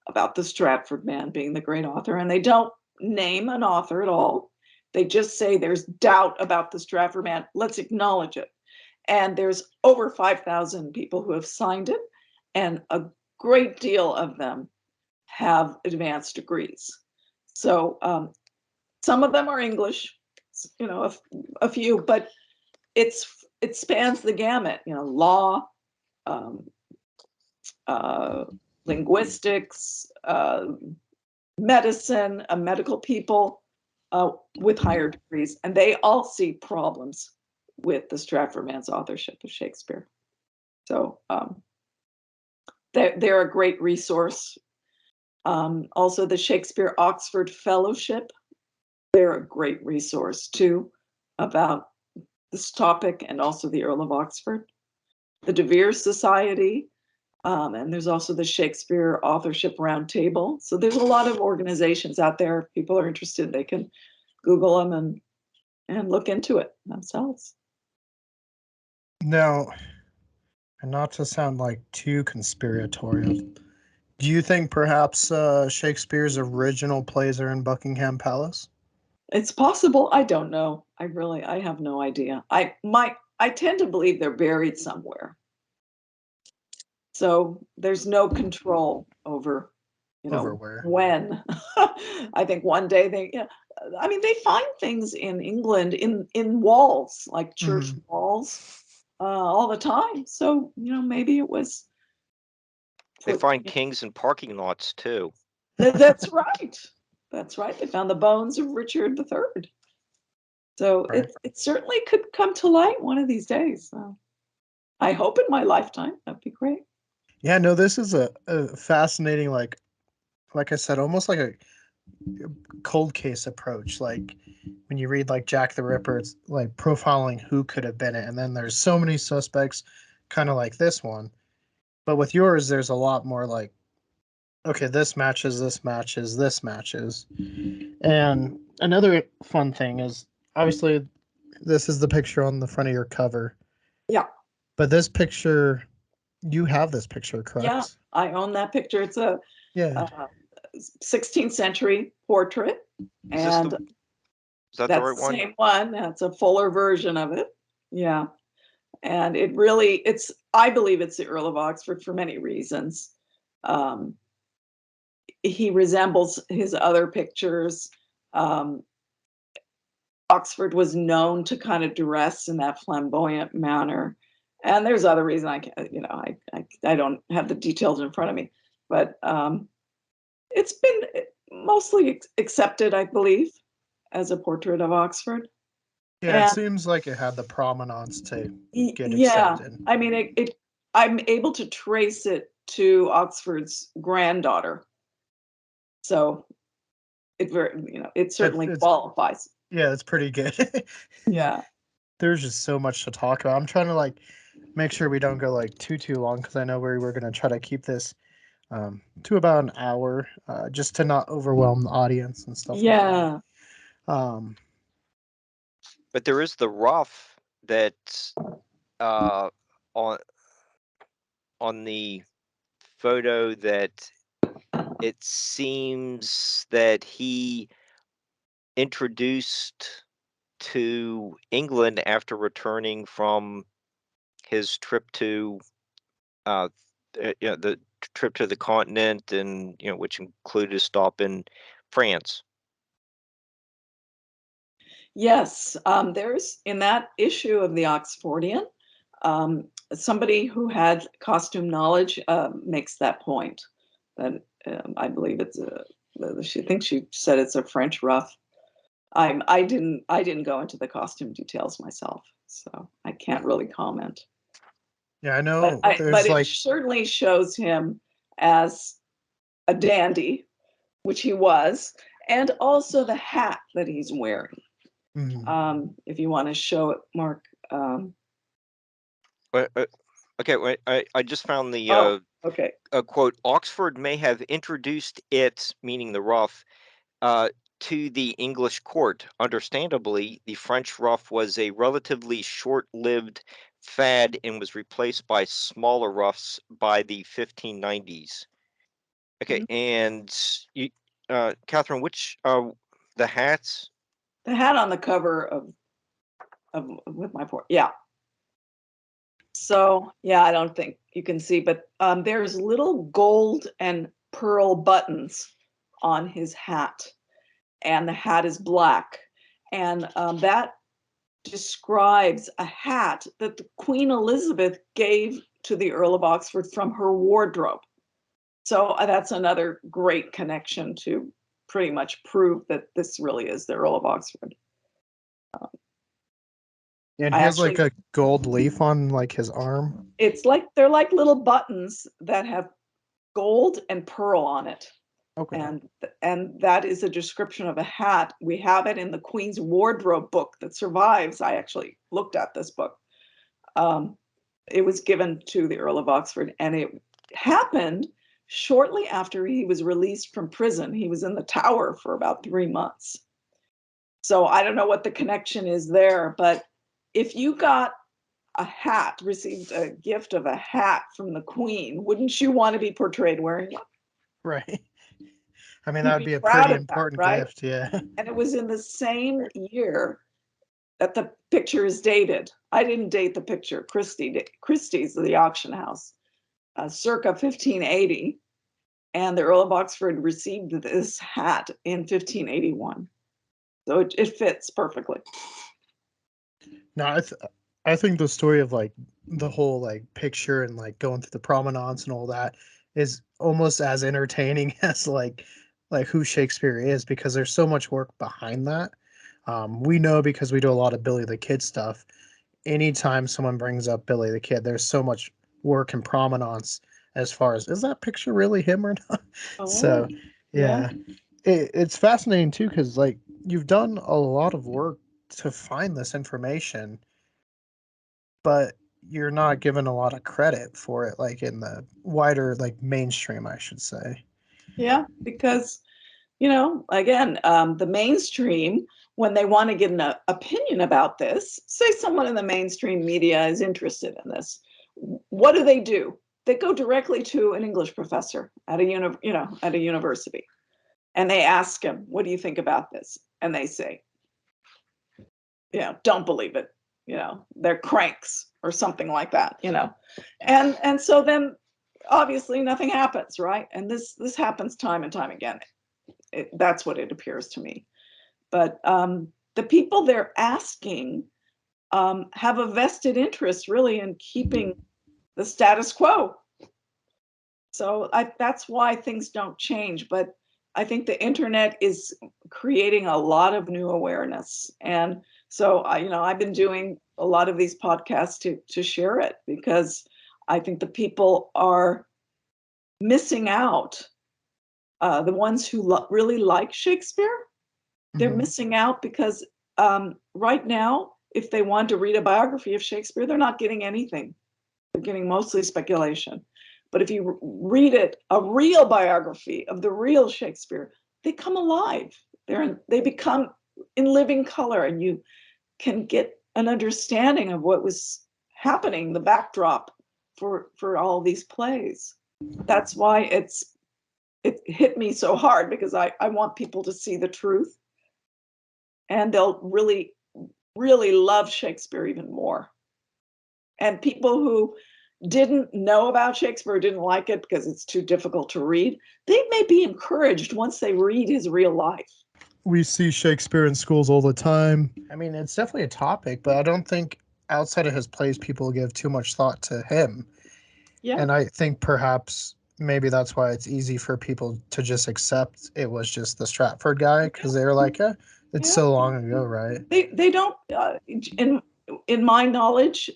about the Stratford man being the great author. And they don't name an author at all. They just say there's doubt about the Stratford man. Let's acknowledge it. And there's over 5,000 people who have signed it, and a great deal of them have advanced degrees. So some of them are English, a few, but it spans the gamut, law, linguistics, medicine, medical people with higher degrees, and they all see problems with the Stratford man's authorship of Shakespeare. So they're a great resource. Also, the Shakespeare Oxford Fellowship, they're a great resource too about this topic, and also the Earl of Oxford. The De Vere Society, and there's also the Shakespeare Authorship Roundtable. So there's a lot of organizations out there. If people are interested, they can Google them and look into it themselves. Now, and not to sound like too conspiratorial, do you think perhaps Shakespeare's original plays are in Buckingham Palace? It's possible. I don't know. I have no idea. I tend to believe they're buried somewhere. So there's no control over, Over where? when. I think one day they find things in England in walls, like church walls, all the time. So, maybe it was. They find kings in parking lots too. That's right. That's right. They found the bones of Richard III. So Right. it certainly could come to light one of these days. I hope in my lifetime. That'd be great. Yeah, no, this is a fascinating, like I said, almost like a cold case approach. Like when you read like Jack the Ripper, it's like profiling who could have been it, and then there's so many suspects, kind of like this one. But with yours, there's a lot more like, okay, this matches, this matches, this matches. And another fun thing is obviously this is the picture on the front of your cover. Yeah. But this picture, you have this picture, correct? Yeah, I own that picture. It's a Yeah. 16th century portrait. Is this And is that the that's right the one? same one. That's a fuller version of it. Yeah. And I believe it's the Earl of Oxford for many reasons. He resembles his other pictures. Oxford was known to kind of dress in that flamboyant manner. And there's other reasons I don't have the details in front of me, but it's been mostly accepted, I believe, as a portrait of Oxford. Yeah, it And seems like it had the provenance to get yeah, accepted. I mean, I'm able to trace it to Oxford's granddaughter. So it certainly qualifies. Yeah, it's pretty good. Yeah. There's just so much to talk about. I'm trying to like make sure we don't go like too long because I know we were going to try to keep this to about an hour, just to not overwhelm the audience and stuff like Yeah. that. But there is the ruff that uh, on the photo that it seems that he introduced to England after returning from his trip to the trip to the continent, and which included a stop in France. Yes, there's in that issue of the Oxfordian, somebody who had costume knowledge makes that point. That I believe she thinks she said it's a French ruff. I didn't go into the costume details myself, so I can't really comment. Yeah, I But know but there's it like certainly shows him as a dandy, which he was, and also the hat that he's wearing. If you want to show it, Mark. Okay, wait, I just found the Okay. quote. Oxford may have introduced it, meaning the ruff, to the English court. Understandably, the French ruff was a relatively short-lived fad and was replaced by smaller ruffs by the 1590s. Okay, and you, Catherine, which the hats? The hat on the cover of with my port. Yeah. So yeah, I don't think you can see, but there's little gold and pearl buttons on his hat, and the hat is black, and that describes a hat that the Queen Elizabeth gave to the Earl of Oxford from her wardrobe. So that's another great connection to pretty much prove that this really is the Earl of Oxford. and I he has like actually, a gold leaf on like his arm. they're like little buttons that have gold and pearl on it. Okay. And that is a description of a hat. We have it in the Queen's wardrobe book that survives. I actually looked at this book. It was given to the Earl of Oxford, and it happened shortly after he was released from prison. He was in the Tower for about 3 months. So I don't know what the connection is there, but if you got received a gift of a hat from the Queen, wouldn't you want to be portrayed wearing one? Right. I mean, You'd that would be be a proud pretty of that, important right? gift. Yeah. And it was in the same year that the picture is dated. I didn't date the picture. Christie's, the auction house, circa 1580. And the Earl of Oxford received this hat in 1581. So it fits perfectly. No, I think the story of like the whole like picture and like going through the promenades and all that is almost as entertaining as like who Shakespeare is, because there's so much work behind that. We know because we do a lot of Billy the Kid stuff. Anytime someone brings up Billy the Kid, there's so much work and provenance as far as, is that picture really him or not? So Oh, yeah, it's fascinating too because like you've done a lot of work to find this information, but you're not given a lot of credit for it, like in the wider like mainstream, I should say. Yeah, because, again, the mainstream, when they want to get an opinion about this, say someone in the mainstream media is interested in this, what do? They go directly to an English professor at a university, and they ask him, "What do you think about this?" And they say, "Don't believe it. They're cranks," or something like that. And so then obviously nothing happens, right? And this happens time and time again. That's what it appears to me. But the people they're asking have a vested interest, really, in keeping the status quo. So that's why things don't change. But I think the internet is creating a lot of new awareness, and so I've been doing a lot of these podcasts to share it, because I think the people are missing out. The ones who really like Shakespeare, they're missing out, because right now, if they want to read a biography of Shakespeare, they're not getting anything. They're getting mostly speculation. But if you read a real biography of the real Shakespeare, they come alive. They become in living color, and you can get an understanding of what was happening, the backdrop for all these plays. That's why it hit me so hard, because I want people to see the truth, and they'll really, really love Shakespeare even more. And people who didn't know about Shakespeare, didn't like it because it's too difficult to read, they may be encouraged once they read his real life. We see Shakespeare in schools all the time. I mean, it's definitely a topic, but I don't think outside of his plays people give too much thought to him. Yeah. And I think perhaps maybe that's why it's easy for people to just accept it was just the Stratford guy, because they were like, it's so long ago, right? They don't, in my knowledge,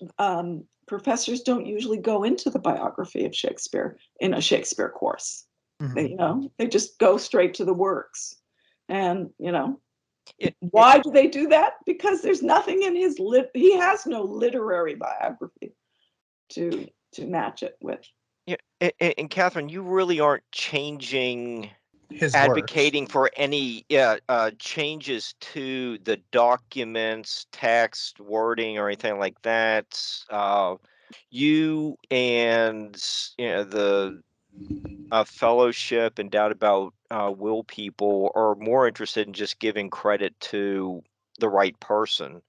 professors don't usually go into the biography of Shakespeare in a Shakespeare course. They just go straight to the works. And, why do they do that? Because there's nothing in he has no literary biography to match it with. Yeah, and Catherine, you really aren't changing, His advocating for any changes to the documents, text, wording, or anything like that. You and the fellowship and Doubt About Will people are more interested in just giving credit to the right person.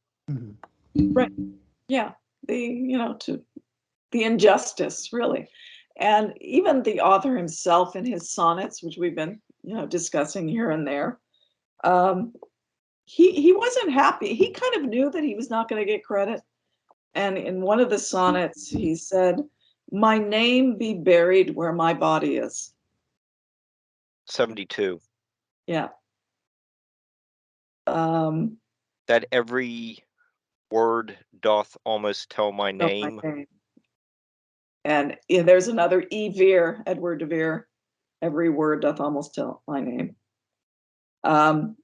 Right. Yeah. To the injustice, really. And even the author himself in his sonnets, which we've been, discussing here and there, he wasn't happy. He kind of knew that he was not going to get credit. And in one of the sonnets, he said, "My name be buried where my body is." 72. Yeah. That every word doth almost tell my name. And there's another E. Vere, Edward de Vere. Every word doth almost tell my name. And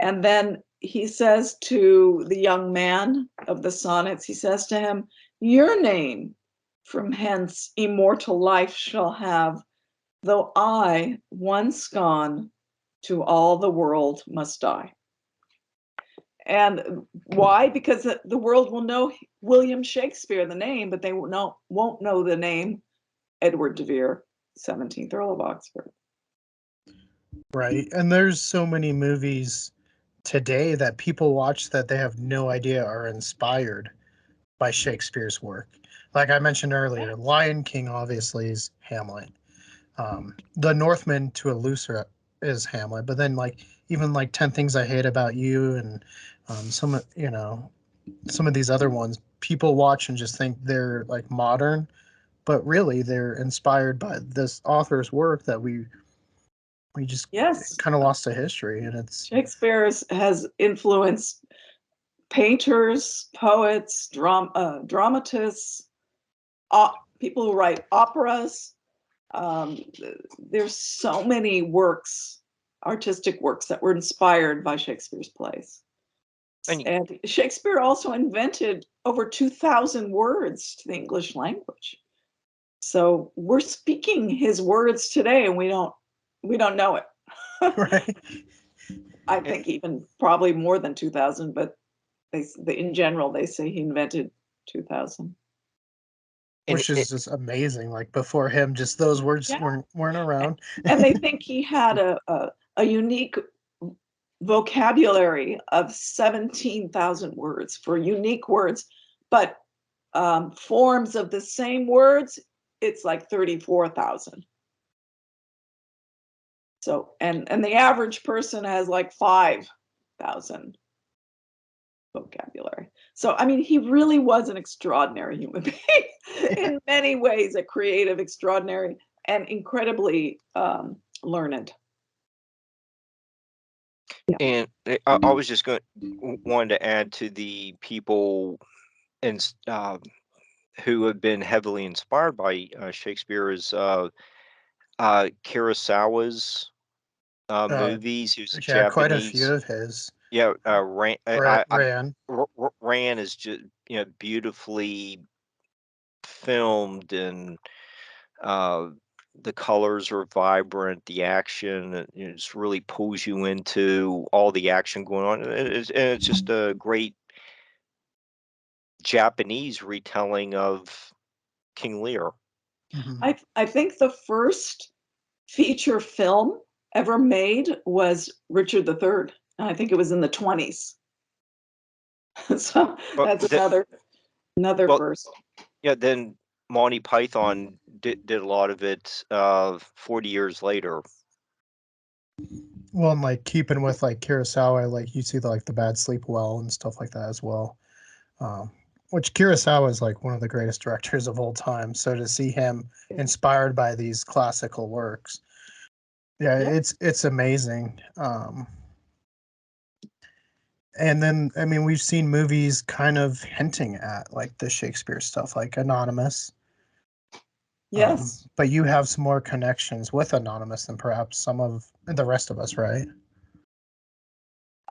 then he says to the young man of the sonnets, he says to him, "Your name from hence immortal life shall have, though I, once gone, to all the world must die." And why? Because the world will know William Shakespeare, the name, but they won't know the name Edward de Vere, 17th Earl of Oxford. Right. And there's so many movies today that people watch that they have no idea are inspired by Shakespeare's work. Like I mentioned earlier, Lion King obviously is Hamlet. The Northman to a looser is Hamlet, but then like even like 10 Things I Hate About You and some of these other ones, people watch and just think they're like modern, but really they're inspired by this author's work that we just kind of lost to history. And it's Shakespeare has influenced painters, poets, dramatists, people who write operas. There's so many works, artistic works, that were inspired by Shakespeare's plays. And And Shakespeare also invented over 2,000 words to the English language. So we're speaking his words today, and we don't know it. Right. I think even probably more than 2,000, but in general they say he invented 2,000. Which is just amazing. Like before him, just those words Yeah. weren't around. And they think he had a unique vocabulary of 17,000 words for unique words, but forms of the same words, it's like 34,000. So, and the average person has like 5,000 vocabulary. So, I mean, he really was an extraordinary human being in many ways, a creative, extraordinary, and incredibly learned. Yeah. And I was just wanted to add to the people who have been heavily inspired by Shakespeare is Kurosawa's movies. He was a Yeah, quite a few Japanese. of his. Yeah, Ran. Ran. Ran is just beautifully filmed, and the colors are vibrant. The action just really pulls you into all the action going on. And it's just a great Japanese retelling of King Lear. Mm-hmm. I think the first feature film ever made was Richard III. And I think it was in the 20s. So But that's another well, first. yeah, then Monty Python did a lot of it 40 years later. Well, and like keeping with like Kurosawa, like you see the Bad Sleep Well and stuff like that as well. Which Kurosawa is like one of the greatest directors of all time. So to see him inspired by these classical works, yeah, it's amazing. And then I mean we've seen movies kind of hinting at like the Shakespeare stuff, like Anonymous. Yes. But you have some more connections with Anonymous than perhaps some of the rest of us, right?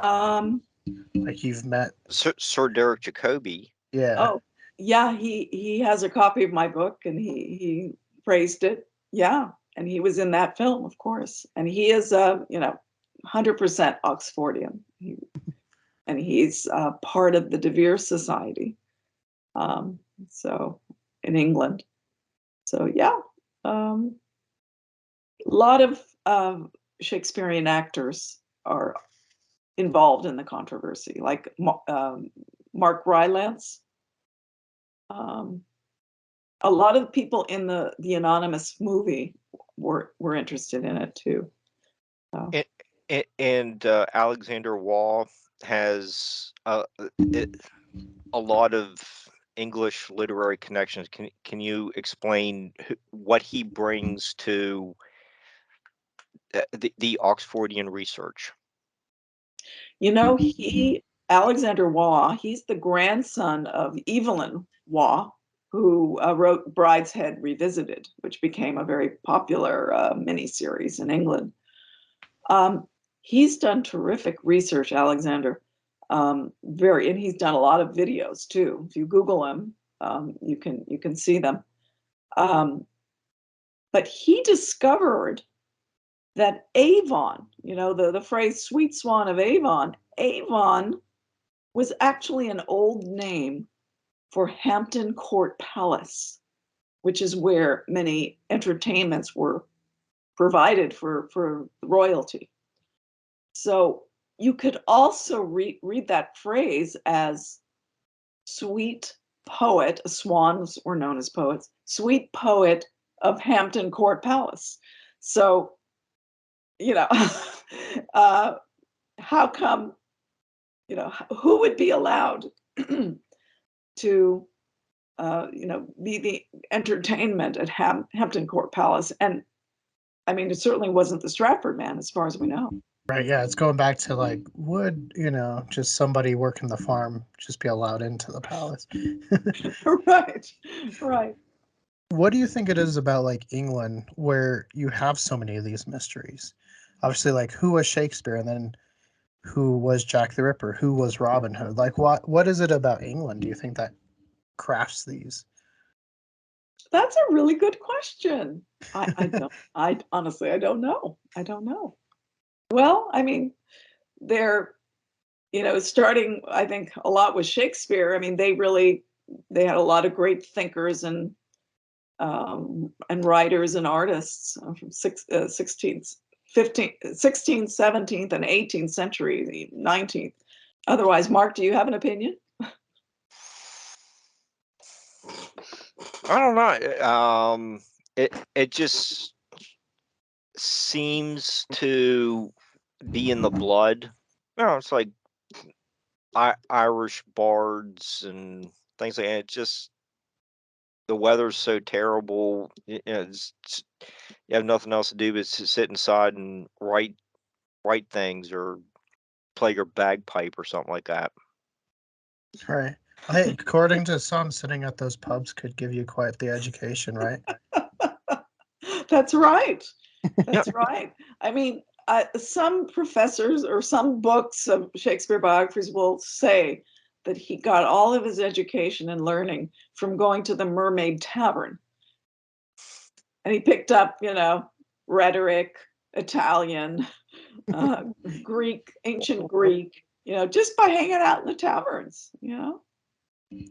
Like you've met Sir Derek Jacobi. Yeah. Oh, yeah, he has a copy of my book, and he praised it. Yeah, and he was in that film, of course. And he is 100% Oxfordian. And he's part of the De Vere Society. So in England. So yeah, a lot of Shakespearean actors are involved in the controversy, like Mark Rylance. A lot of people in the Anonymous movie were interested in it too. So. And Alexander Waugh has a lot of English literary connections. Can you explain what he brings to the Oxfordian research? Alexander Waugh, he's the grandson of Evelyn Waugh, who wrote Brideshead Revisited, which became a very popular miniseries in England. He's done terrific research, Alexander. And he's done a lot of videos too. If you Google him, you can see them. But he discovered that Avon, the phrase "sweet swan of Avon," Avon was actually an old name for Hampton Court Palace, which is where many entertainments were provided for royalty. So you could also read that phrase as sweet poet, swans were known as poets, sweet poet of Hampton Court Palace. So, how come, who would be allowed to, be the entertainment at Hampton Court Palace? And I mean, it certainly wasn't the Stratford man, as far as we know. Right, yeah, it's going back to like, would just somebody working the farm just be allowed into the palace? Right. What do you think it is about like England where you have so many of these mysteries? Obviously, like who was Shakespeare, and then who was Jack the Ripper, who was Robin Hood. Like, what is it about England, do you think, that crafts these? That's a really good question. I honestly, I don't know. I don't know. Well, I mean, they're, starting, I think, a lot with Shakespeare. I mean, they had a lot of great thinkers and writers and artists from 16th, 15th, 16th, 17th, and 18th century, the 19th. Otherwise, Mark, do you have an opinion? I don't know. It just seems to be in the blood. It's like Irish bards and things like that. It just, the weather's so terrible. You have nothing else to do but sit inside and write things or play your bagpipe or something like that. Right. Hey, according to some, sitting at those pubs could give you quite the education, right? That's right. That's right. I mean, some professors or some books of Shakespeare biographies will say that he got all of his education and learning from going to the Mermaid Tavern. And he picked up, rhetoric, Italian, Greek, ancient Greek, just by hanging out in the taverns,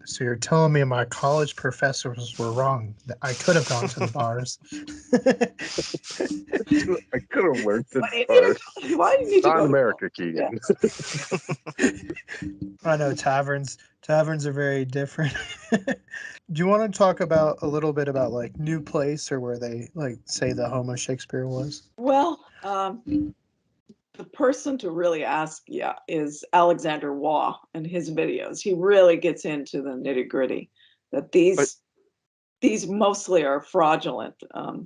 So you're telling me my college professors were wrong. That I could have gone to the bars. I could have learned this Why part. do you need to Not go in to America, Keegan. I know taverns are very different. Do you want to talk about a little bit about like New Place, or where they like say the home of Shakespeare was? Well, the person to really ask, is Alexander Waugh and his videos. He really gets into the nitty gritty. That these mostly are fraudulent.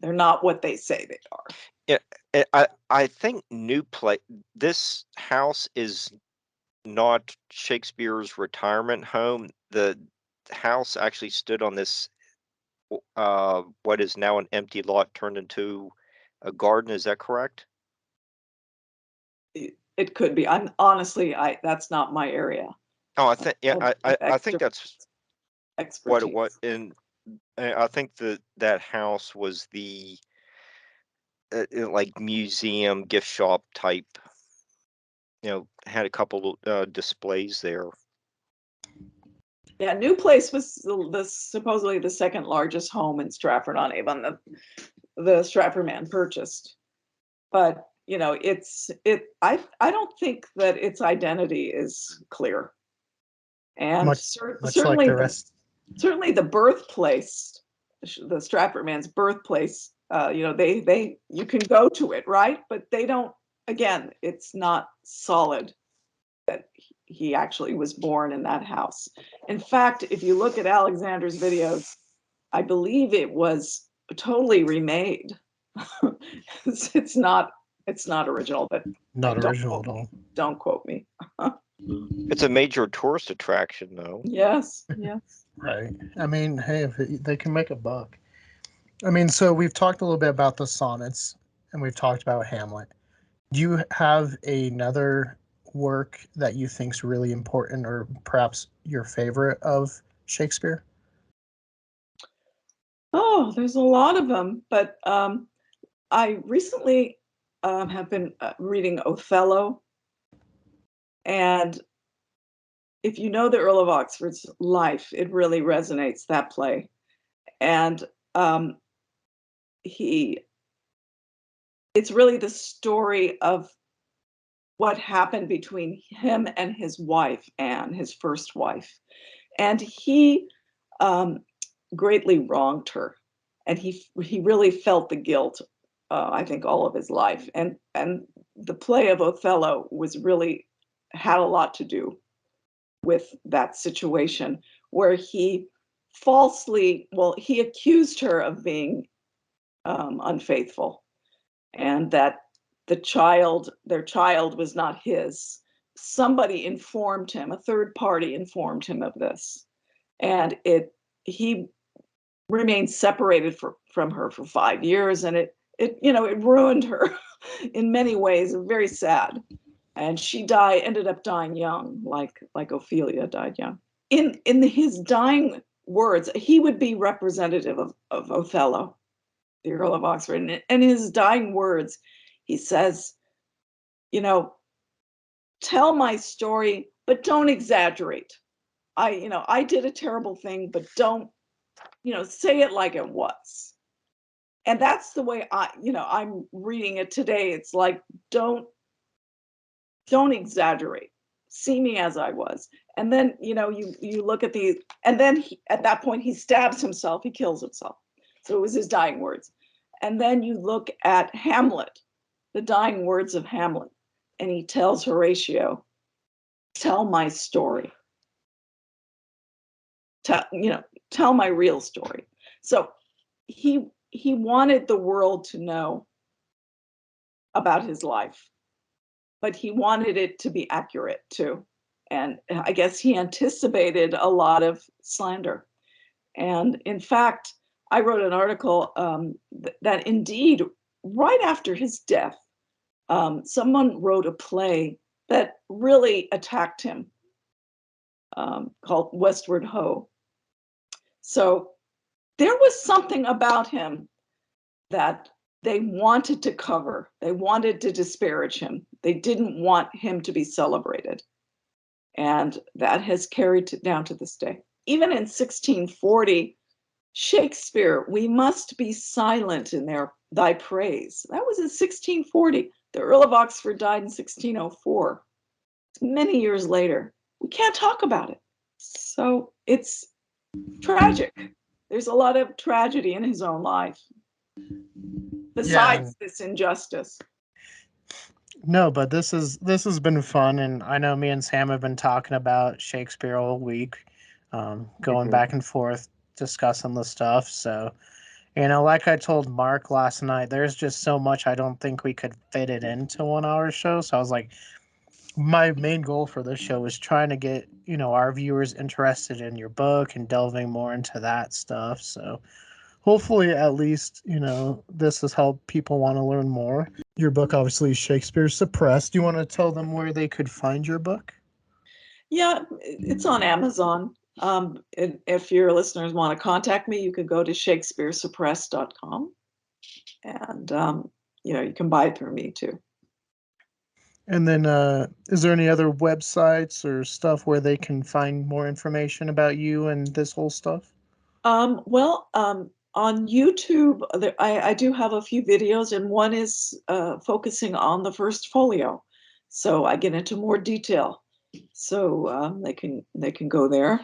They're not what they say they are. Yeah, I think this house is not Shakespeare's retirement home. The house actually stood on this what is now an empty lot turned into a garden. Is that correct? It could be. I'm honestly, that's not my area. Oh, I think I think that's what it Expertise. was. And I think that house was the like museum gift shop type. Had a couple displays there. Yeah, New Place was supposedly the second largest home in Stratford-on-Avon that the Stratford man purchased. But I don't think that its identity is clear. And Much certainly like the rest. Certainly the birthplace, the Stratford man's birthplace, they you can go to it, right? But they don't, again, it's not solid that he actually was born in that house. In fact, if you look at Alexander's videos, I believe it was totally remade. It's not original, but Not original at all. Don't quote me. It's a major tourist attraction, though. Yes. Right. I mean, hey, if they can make a buck. I mean, so we've talked a little bit about the sonnets, and we've talked about Hamlet. Do you have another work that you think's really important, or perhaps your favorite of Shakespeare? Oh, there's a lot of them, but I recently have been reading Othello, and if you know the Earl of Oxford's life, it really resonates, that play. And it's really the story of what happened between him and his wife, Anne, his first wife. And he greatly wronged her. And he really felt the guilt, I think, all of his life. And the play of Othello had a lot to do with that situation, where he accused her of being unfaithful, and that their child was not his. Somebody informed him, a third party informed him of this, and he remained separated from her for 5 years, and it ruined her in many ways. Very sad. And she ended up dying young, like Ophelia died young. In his dying words, he would be representative of Othello, the Earl of Oxford. And in his dying words, he says, tell my story, but don't exaggerate. I did a terrible thing, but don't, say it like it was. And that's the way I'm reading it today. It's like, don't exaggerate. See me as I was. And then, you look at and then at that point, he stabs himself, he kills himself. So it was his dying words. And then you look at Hamlet, the dying words of Hamlet, and he tells Horatio, tell my story. Tell my real story. So he wanted the world to know about his life, but he wanted it to be accurate too. And I guess he anticipated a lot of slander. And in fact, I wrote an article that indeed, right after his death, someone wrote a play that really attacked him, called Westward Ho. So there was something about him that they wanted to cover. They wanted to disparage him. They didn't want him to be celebrated. And that has carried down to this day. Even in 1640, Shakespeare, we must be silent in thy praise. That was in 1640. The Earl of Oxford died in 1604. Many years later. We can't talk about it. So it's tragic. There's a lot of tragedy in his own life, besides this injustice. No, but this has been fun, and I know me and Sam have been talking about Shakespeare all week, going back and forth, discussing the stuff. So, like I told Mark last night, there's just so much I don't think we could fit it into 1 hour show. So I was like, my main goal for this show is trying to get, our viewers interested in your book and delving more into that stuff. So hopefully at least, this has helped people want to learn more. Your book, obviously, Shakespeare Suppressed. Do you want to tell them where they could find your book? Yeah, it's on Amazon. If your listeners want to contact me, you can go to shakespearesuppressed.com, and you can buy it through me too. And then is there any other websites or stuff where they can find more information about you and this whole stuff? On YouTube, I do have a few videos, and one is focusing on the first folio. So I get into more detail. So they can go there.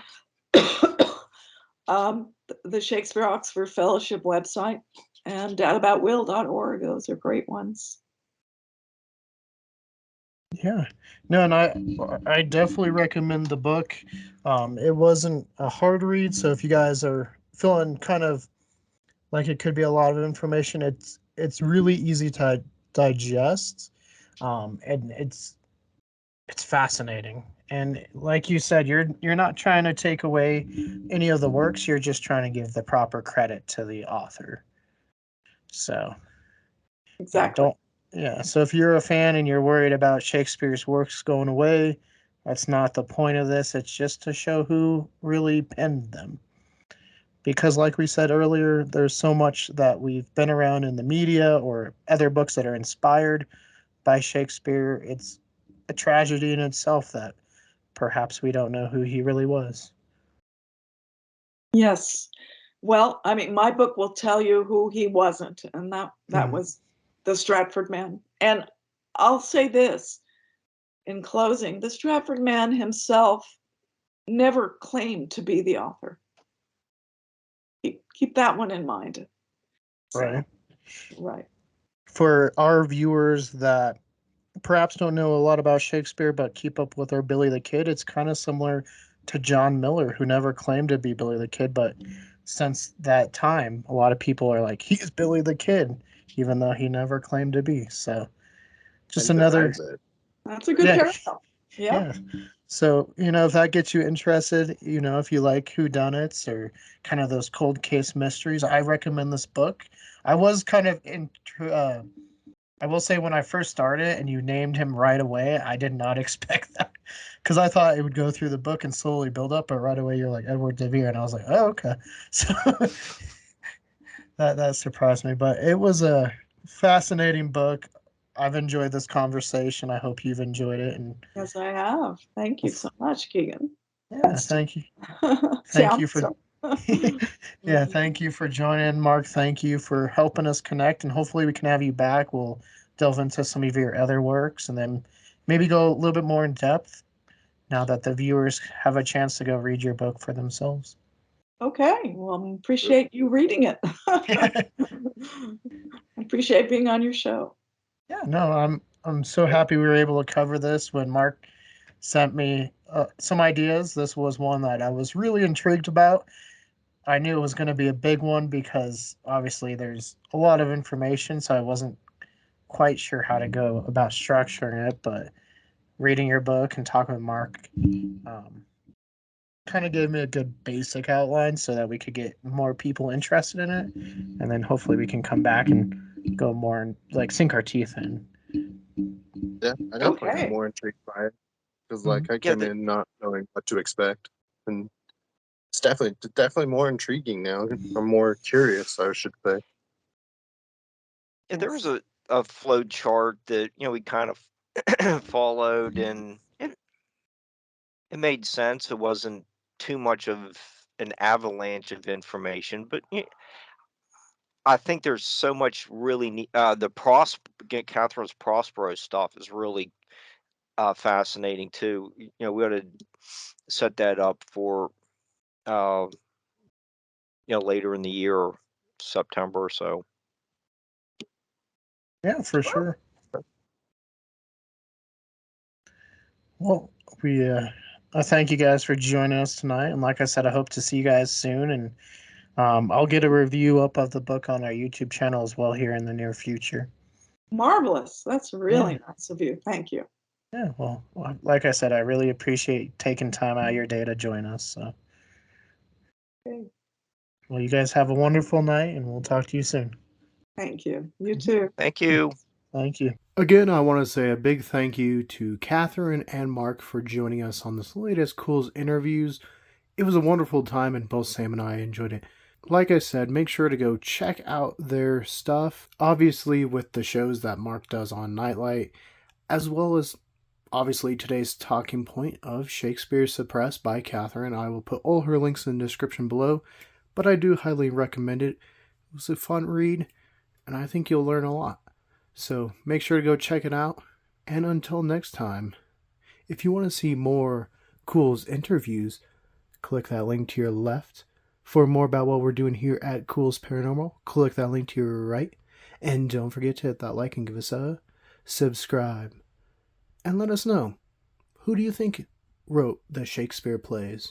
The Shakespeare Oxford Fellowship website and databoutwill.org. Those are great ones. Yeah, no, and I definitely recommend the book. It wasn't a hard read, so if you guys are feeling kind of like it could be a lot of information, it's really easy to digest, and it's fascinating. And like you said, you're not trying to take away any of the works. You're just trying to give the proper credit to the author. So Exactly. So if you're a fan and you're worried about Shakespeare's works going away, that's not the point of this. It's just to show who really penned them. Because like we said earlier, there's so much that we've been around in the media or other books that are inspired by Shakespeare. It's a tragedy in itself that perhaps we don't know who he really was. Yes. Well, I mean, my book will tell you who he wasn't, and that was the Stratford man. And I'll say this in closing, the Stratford man himself never claimed to be the author. Keep that one in mind. Right. Right. For our viewers that perhaps don't know a lot about Shakespeare but keep up with our Billy the Kid, it's kind of similar to John Miller, who never claimed to be Billy the Kid, but since that time, a lot of people are like, he's Billy the Kid, even though he never claimed to be. So just another... That's a good parallel. Yeah. So, if that gets you interested, if you like whodunits or kind of those cold case mysteries, I recommend this book. I was kind of I will say when I first started and you named him right away, I did not expect that because I thought it would go through the book and slowly build up, but right away you're like Edward de Vere, and I was like, oh, okay. So that surprised me, but it was a fascinating book. I've enjoyed this conversation. I hope you've enjoyed it, and Yes, I have. Thank you so much, Keegan. yeah, thank you. Thank you Sounds for so. yeah, thank you for joining, Mark. Thank you for helping us connect, and hopefully we can have you back. We'll delve into some of your other works, and then maybe go a little bit more in depth now that the viewers have a chance to go read your book for themselves. Okay, well, appreciate you reading it. I appreciate being on your show. Yeah, no, I'm so happy we were able to cover this. When Mark sent me some ideas, this was one that I was really intrigued about. I knew it was going to be a big one because obviously there's a lot of information, so I wasn't quite sure how to go about structuring it. But reading your book and talking with Mark kind of gave me a good basic outline so that we could get more people interested in it, and then hopefully we can come back and go more and like sink our teeth in. Yeah, I definitely Okay. got more intrigued by it because, Mhm. I Yeah, came in not knowing what to expect, and it's definitely more intriguing now. I'm more curious, I should say. and there was a flow chart that we kind of followed, and it made sense. It wasn't too much of an avalanche of information, but I think there's so much really neat. Catherine's Prospero stuff is really fascinating too. We ought to set that up for uh, later in the year, September or so. Yeah, for sure. Well, we I thank you guys for joining us tonight, and like I said, I hope to see you guys soon. And I'll get a review up of the book on our YouTube channel as well here in the near future. Marvelous. That's really Yeah. nice of you. Thank you. Yeah, well, like I said, I really appreciate taking time out of your day to join us. So, Okay. well, you guys have a wonderful night, and we'll talk to you soon. Thank you. You too. Thank you. Thank you. Again, I want to say a big thank you to Katherine and Mark for joining us on this latest Culz interviews. It was a wonderful time, and both Sam and I enjoyed it. Like I said, make sure to go check out their stuff, obviously with the shows that Mark does on Nightlight, as well as obviously today's talking point of Shakespeare Suppressed by Katherine. I will put all her links in the description below, but I do highly recommend it. It was a fun read, and I think you'll learn a lot. So make sure to go check it out, and until next time, if you want to see more Culz interviews, click that link to your left. For more about what we're doing here at Culz Paranormal, click that link to your right. And don't forget to hit that like and give us a subscribe. And let us know, who do you think wrote the Shakespeare plays?